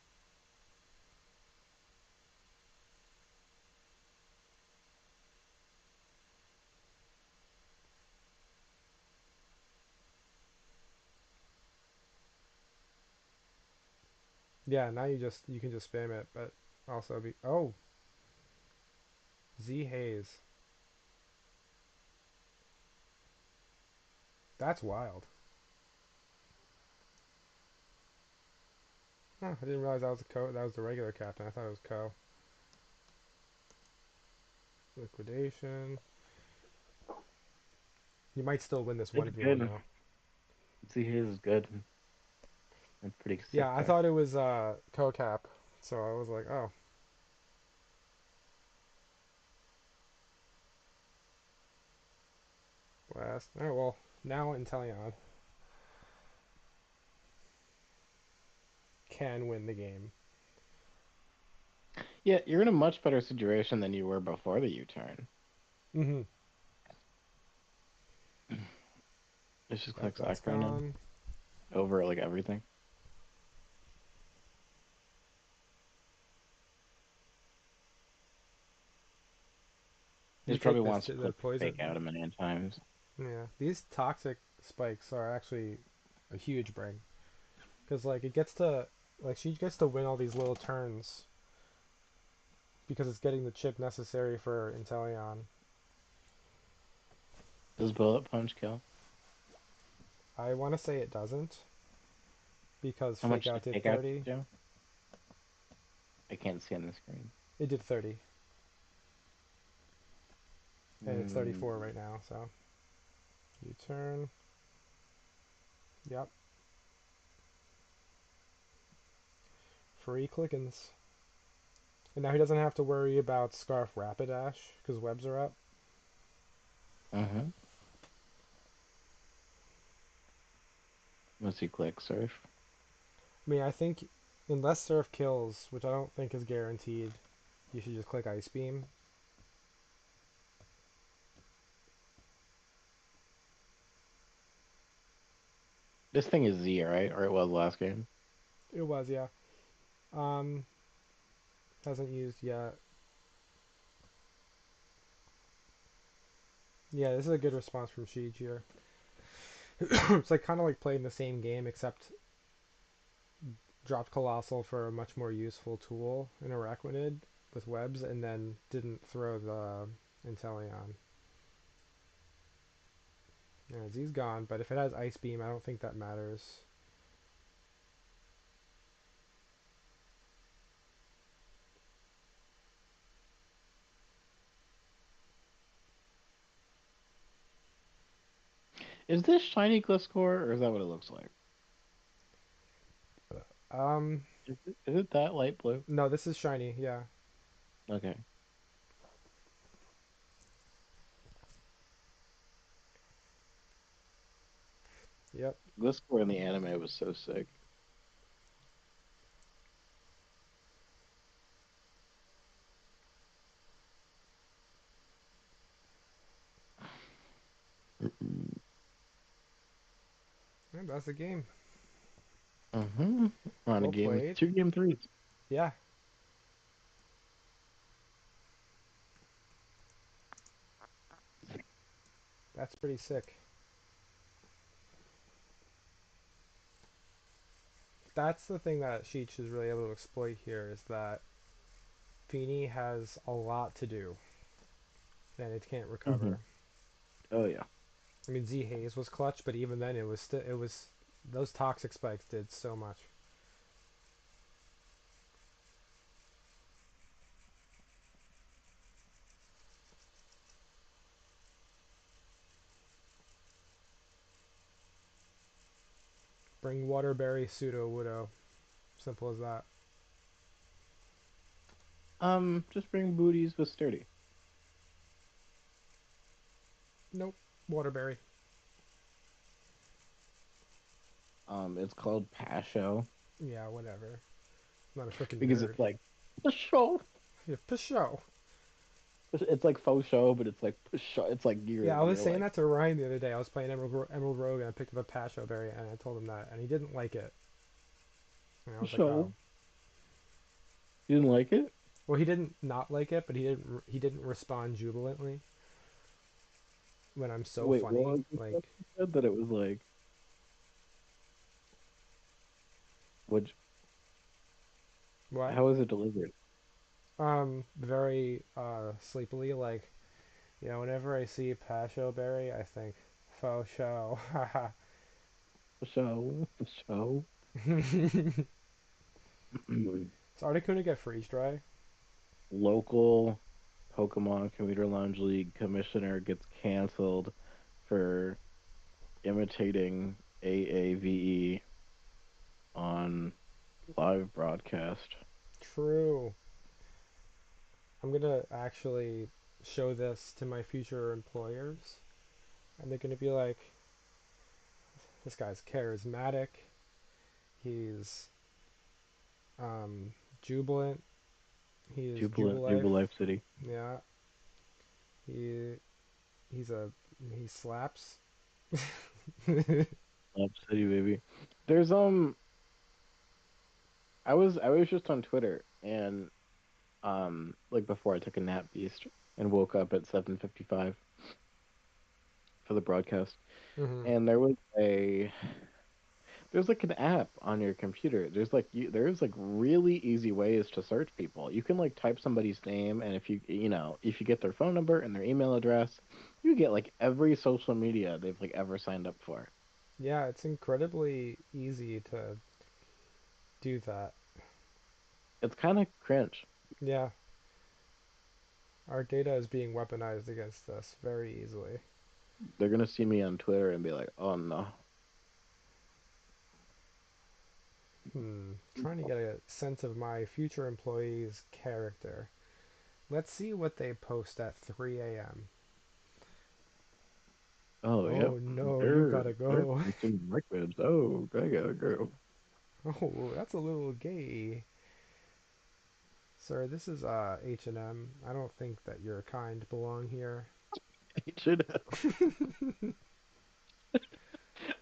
Yeah, now you can just spam it, but also be Z Haze. That's wild. Huh, I didn't realize that was that was the regular captain. I thought it was Co. Liquidation. You might still win this It's 1v1 good. though. See, his is good. I'm pretty sick Yeah, I there. thought it was Co cap, so I was like, oh, blast. Oh well, now Inteleon can win the game. Yeah, you're in a much better situation than you were before the U-turn. Mm-hmm. It's just Yep, click that's sack right now. gone. Over like everything. He You just probably take this wants to to the click fake poison. out a million times. Yeah, these toxic spikes are actually a huge bring because like it gets to like she gets to win all these little turns because it's getting the chip necessary for Inteleon. Does bullet punch kill? I want to say it doesn't because How fake much out did did fake out 30. do? I can't see on the screen. It did 30, and it's Mm, 34 right now. So you turn. Yep, free clickins. And now he doesn't have to worry about Scarf Rapidash because webs are up. mm-hmm. Let's see, click surf. I mean, I think unless Surf kills, which I don't think is guaranteed, you should just click Ice Beam. This thing is Z, right? Or it was last game. It was, yeah. Um, hasn't used yet. Yeah, this is a good response from Sheedge here. It's like kind of like playing the same game except dropped Colossal for a much more useful tool in Araquanid with webs and then didn't throw the Inteleon. Yeah, Z's gone, but if it has Ice Beam, I don't think that matters. Is this shiny Gliscor, or is that what it looks like? Um, Is it that light blue? no, this is shiny, yeah. Okay. Yep. Gliscor in the anime was so sick. Yeah, that's the game. Mm-hmm. On a Well game, played. two game threes. Yeah. That's pretty sick. That's the thing that Sheech is really able to exploit here is that Feeney has a lot to do and it can't Hmm. recover. Oh yeah. I mean, Z Haze was clutch, but even then, it was those toxic spikes did so much. Bring Waterberry, Pseudo, Widow. Simple as that. Just bring booties with sturdy. Nope. Waterberry. It's called Pasho Yeah, whatever. I'm not a freaking because nerd. it's like the show. Yeah, for show. It's like faux show, but it's like push. It's like Yeah, I was you're saying like that to Ryan the other day. I was playing Emerald Rogue and I picked up a Pasho berry and I told him that and he didn't like it. And I was like, oh. show. You didn't like it? Well, he didn't not like it, but he didn't respond jubilantly when I'm so Wait, what funny. was the stuff Like, you said that it was like? Which? what? How was it delivered? Very sleepily. Like, whenever I see Pasho berry, I think faux show. Haha. The show. Is Articuno get freeze dry? Local Pokemon Commuter Lounge League commissioner gets canceled for imitating AAVE on live broadcast. True. I'm gonna actually show this to my future employers, and they're gonna be like, "This guy's charismatic. He's um, jubilant. He is Jubilant, Jubilife. Jubilife City. Yeah. He he's a he slaps." Love City, baby. There's I was just on Twitter and like before I took a nap beast and woke up at 7:55 for the broadcast. Hmm. And there's like an app on your computer. There's like really easy ways to search people. You can like type somebody's name and if you get their phone number and their email address, you get like every social media they've like ever signed up for. Yeah, it's incredibly easy to do that. It's kind of cringe. Yeah, our data is being weaponized against us very easily. They're gonna see me on Twitter and be like, "Oh no." Trying to get a sense of my future employees' character. Let's see what they post at 3 a.m. Oh, yep. Oh no, you They're gotta they're go. consuming liquids. Oh, I gotta go. Oh, that's a little gay. Sir, this is H&M. I don't think that your kind belong here. It should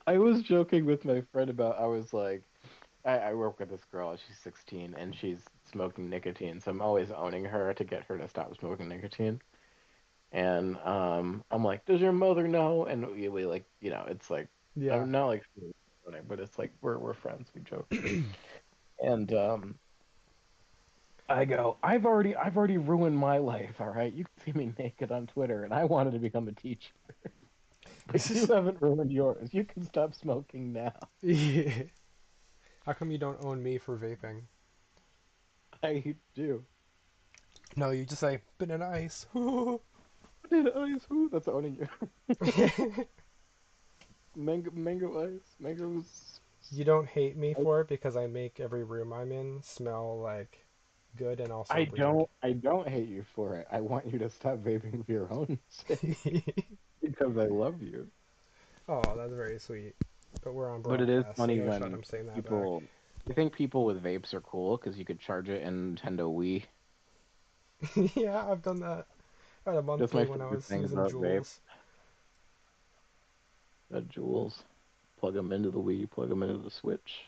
I was joking with my friend about I was like I work with this girl, she's 16 and she's smoking nicotine, so I'm always owning her to get her to stop smoking nicotine. And I'm like, "Does your mother know?" And we like, it's like Yeah. I'm not like but it's like we're friends, we joke. And I go, I've already ruined my life, all right? You can see me naked on Twitter and I wanted to become a teacher, but you haven't ruined yours. You can stop smoking now. Yeah. How come you don't own me for vaping? I do. No, you just say, banana ice. Did ice? Who? That's owning you. Mango ice. Mangoes. You don't hate me for it because I make every room I'm in smell like good and also weird. I don't hate you for it. I want you to stop vaping for your own sake because I love you. Oh, that's very sweet. But we're on But it is broadcast, so funny no shot when I'm saying that back. people. I think people with vapes are cool because you could charge it in Nintendo Wii. Yeah, I've done that. I had a That's monthly my when I favorite was thing using about vape. Juuls. Jewels. Plug them into the Wii. Plug them into the Switch.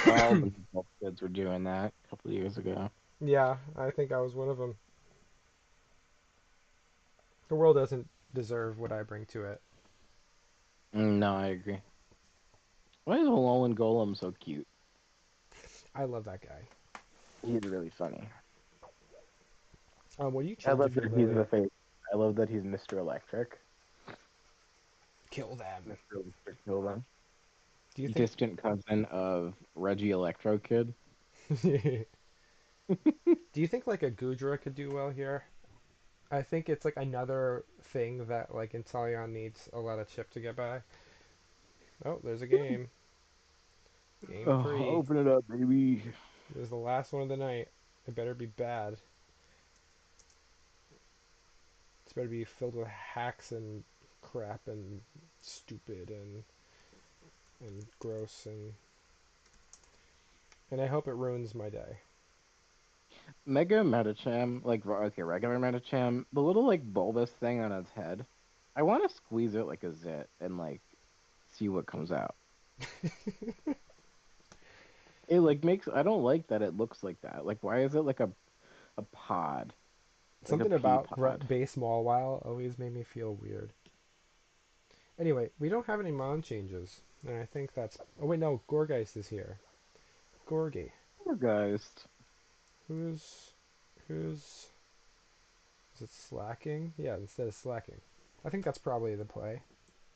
All the adult kids were doing that a couple of years ago. Yeah, I think I was one of them. The world doesn't deserve what I bring to it. No, I agree. Why is Alolan Golem so cute? I love that guy. He's really funny. What do you I change love if you that he's literally the face. I love that he's Mr. Electric. kill them? Mr. Electric Golem. Do you think? Distant cousin of Reggie Electro Kid. Do you think like a Gudra could do well here? I think it's like another thing that like Inteleon needs a lot of chip to get by. Oh, there's a game. Game Oh, 3. open it up, baby. This is the last one of the night. It better be bad. It's better be filled with hacks and crap and stupid and gross and I hope it ruins my day. Mega Metacham, like okay, regular Metacham, the little like bulbous thing on its head. I want to squeeze it like a zit and like see what comes out. It like makes I don't like that it looks like that. Like why is it like a pod, like a Something pea about pod? base Mawile always made me feel weird. Anyway, we don't have any mon changes, and I think that's. Oh wait, no, Gorgeist is here. Gorgie, Poor guys. who's who's is it slacking? Yeah, instead of slacking, I think that's probably the play.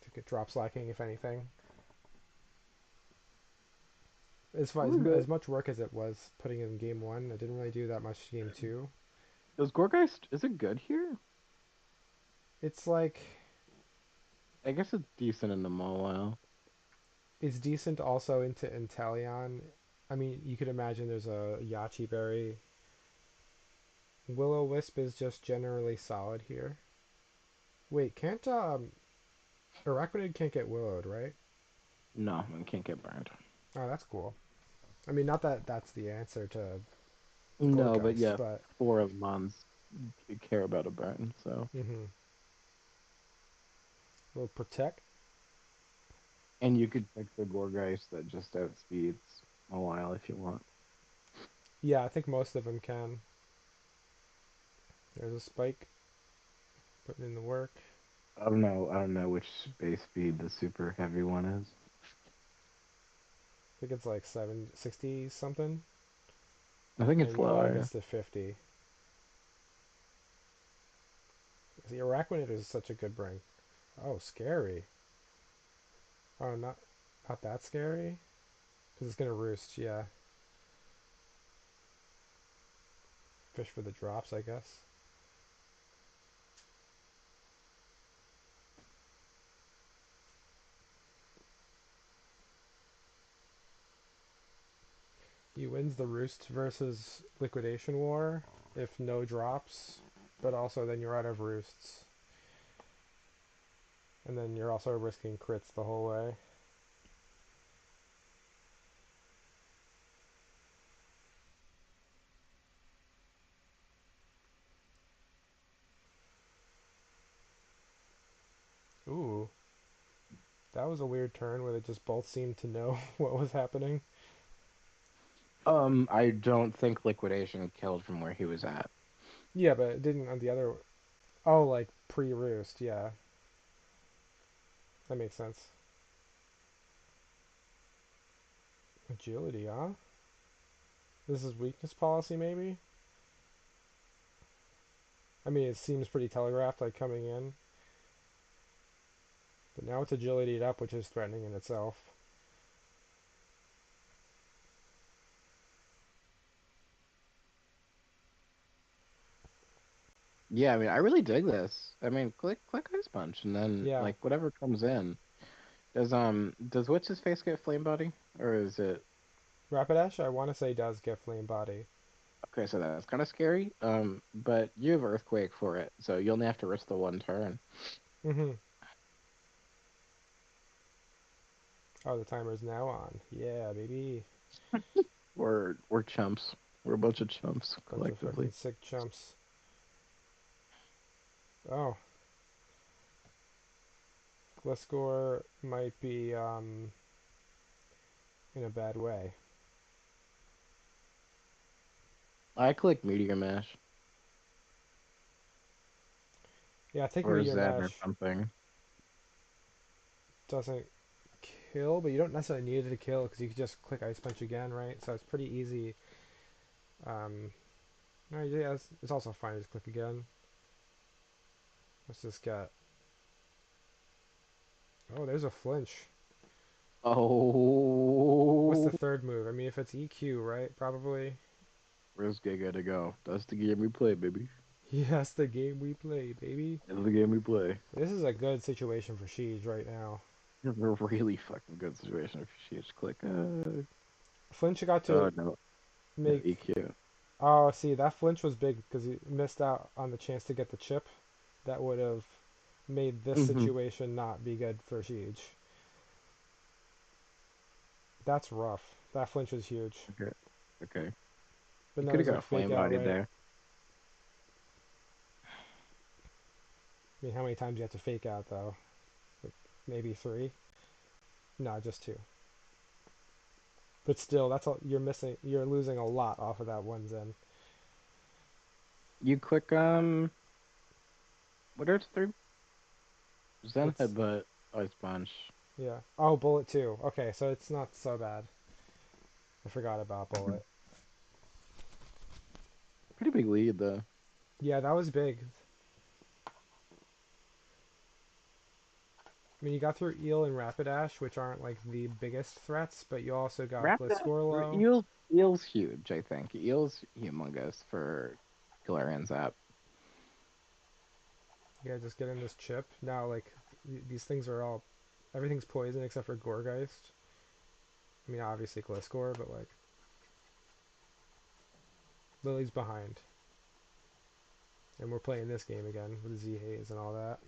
To get drop slacking, if anything. As far Poor guy. as much work as it was putting in game one, I didn't really do that much game two. Is Gorgeist is it good here? It's like I guess it's decent in the Mawile. it's decent also into Inteleon. I mean, you could imagine there's a Yachi Berry. Will-O-Wisp is just generally solid here. Wait, can't Araquanid can't get willowed, right? No, it can't get burned. Oh, that's cool. I mean, not that that's the answer to No, but Gourgeist, yeah, but four of Mons care about a burn, so. will protect. And you could pick the Gorgeist that just outspeeds a while if you want. Yeah, I think most of them can. There's a spike, putting in the work. I don't know which base speed the super heavy one is. I think it's like 60 something, I think it's and Yellow lower. gets to 50. The Araquanid is such a good bring. Oh, scary. Oh, not that scary. Because it's gonna roost. Yeah, fish for the drops, I guess. He wins the Roost versus Liquidation War if no drops, but also then you're out of Roosts. And then you're also risking crits the whole way. Ooh, that was a weird turn where they just both seemed to know what was happening. I don't think liquidation killed from where he was at. Yeah, but it didn't on the other. Oh, like pre-Roost, yeah. That makes sense. Agility, huh? This is weakness policy, maybe? I mean, it seems pretty telegraphed, like coming in. But now it's agilityed up, which is threatening in itself. Yeah, I mean, I really dig this. I mean, click Ice Punch, and then Yeah. like whatever comes in. Does what's his face get Flame Body, or is it Rapidash, I want to say, does get Flame Body. okay? So that's kind of scary. But you have Earthquake for it, so you only have to risk the one turn. Mm-hmm. Oh, the timer's now on. Yeah, baby. We're chumps. We're a bunch of chumps Bunch of fucking collectively. sick chumps. Oh, Gliscor might be in a bad way. I click Meteor Mash. Yeah, taking or meteor Zen or mash something. doesn't kill, but you don't necessarily need it to kill because you can just click ice punch again, right? So it's pretty easy. Um, no, yeah, it's also fine to just click again. Let's just get. Oh, there's a flinch. What's the Oh, third move? I mean, if it's EQ, right? Probably. where's Giga to go? That's the game we play, baby. Yes, the game we play, baby. That's the game we play. This is a good situation for Sheedge right now. It's a really fucking good situation if she just click. Flinch got Oh to no, no make. EQ. Oh, see, that flinch was big because he missed out on the chance to get the chip. That would have made this Hmm. situation not be good for Sheedge. That's rough. That flinch was huge. Okay, okay. But You no, could have there's got no a fake flame out, body right? there. I mean, how many times do you have to fake out, though? Like, maybe three? No, just two. But still, that's all you're missing. You're losing a lot off of that one Zen. You click what are the three? Zen It's headbutt, ice punch. yeah. Oh, bullet too. Okay, so it's not so bad. I forgot about Mhm. bullet. Pretty big lead though. Yeah, that was big. I mean, you got through Eel and Rapidash, which aren't like the biggest threats, but you also got Rapidash Gliscor or low. Eel's huge, I think. Eel's humongous for Galarian Zap. Yeah, just get in this chip. Now, like, these things are all. Everything's poison except for Gorgeist. I mean, obviously Gliscor, but like, Lily's behind. And we're playing this game again with Z Haze and all that.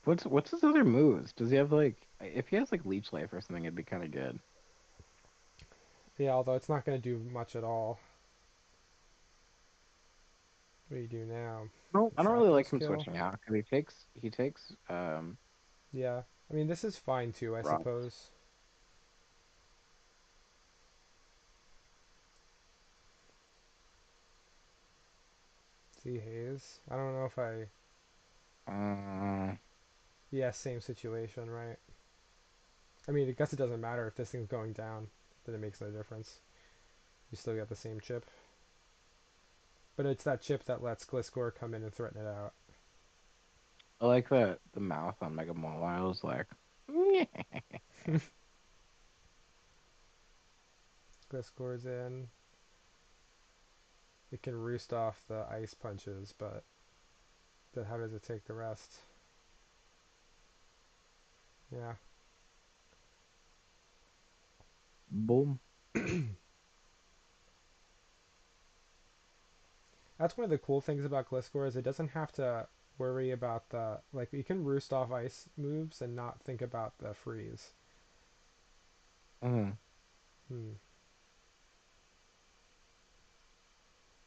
What's his other moves? Does he have like if he has like Leech Life or something, it'd be kind of good. Yeah, although it's not going to do much at all. What do you do now? I don't really like Zapdos him kill? switching out because he takes Yeah. I mean, this is fine too, I rock. suppose. Z Haze. I don't know if I. Uh, Yeah, same situation, right? I mean, I guess it doesn't matter if this thing's going down. Then it makes no difference. You still get the same chip. But it's that chip that lets Gliscor come in and threaten it out. I like the mouth on Mega Mall. I was like, Gliscor's in. It can roost off the ice punches, but then how does it take the rest? Yeah. boom. That's one of the cool things about Gliscor is it doesn't have to worry about the like you can roost off ice moves and not think about the freeze. Mm. Hmm.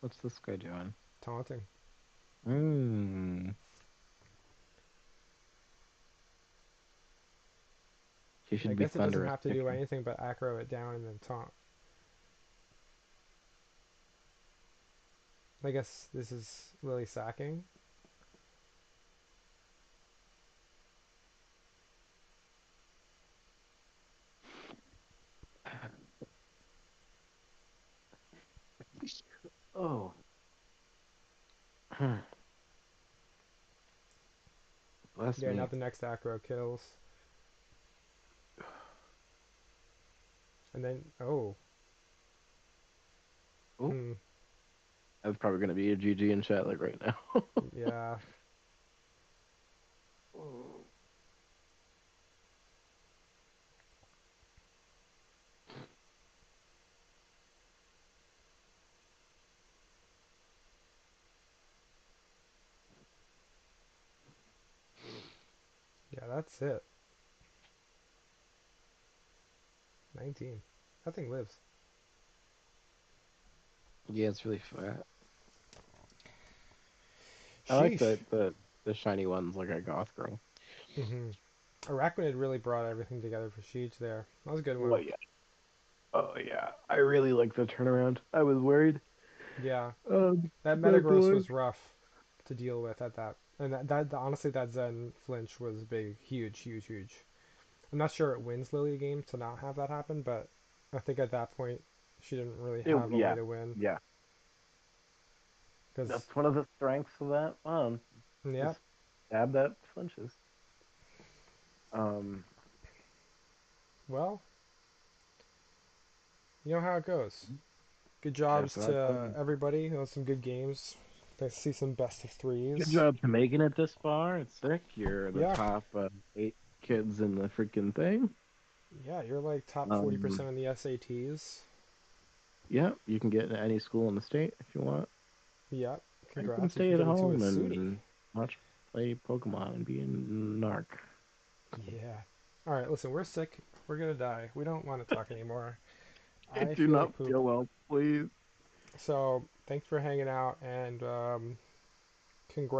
What's this guy doing? Taunting. Mm. He I should be guess it doesn't thunderous have to do kicking. anything but acro it down and then taunt. I guess this is Lily sacking. Oh, bless Yeah, now me. the next acro kills. And then oh. Oh, Hmm. that's probably gonna be a GG in chat like right now. Yeah. Yeah, that's it. 19. That thing lives. Yeah, it's really fat. I like Sheesh. the shiny ones like a goth girl. Mm-hmm. Arachnid really brought everything together for Sheesh there. That was a good Oh one. yeah. Oh yeah, I really like the turnaround. I was worried. Yeah, Um, that my Metagross boy. was rough to deal with at that, and that honestly that Zen flinch was big, huge, huge, huge. I'm not sure it wins Lily a game to not have that happen, but I think at that point she didn't really have a way Yeah, to win yeah. because That's one of the strengths of that. yeah, Just stab that flinches. Um, well, you know how it goes. Good Guess jobs what? to everybody. That was some good games. Nice to see some best of Good threes. job to making it this far. It's sick. You're the Yeah, top 8 kids in the freaking thing. yeah, you're like top Um, 40% in the SATs. yeah, you can get into any school in the state if you want. Yeah, Or you can congrats if stay you at get into a home SUNY. and watch play Pokemon and be a narc. Yeah. All right, listen, we're sick. We're gonna die. We don't want to talk anymore. I I do feel like not poop. feel well, please. So thanks for hanging out and congrats.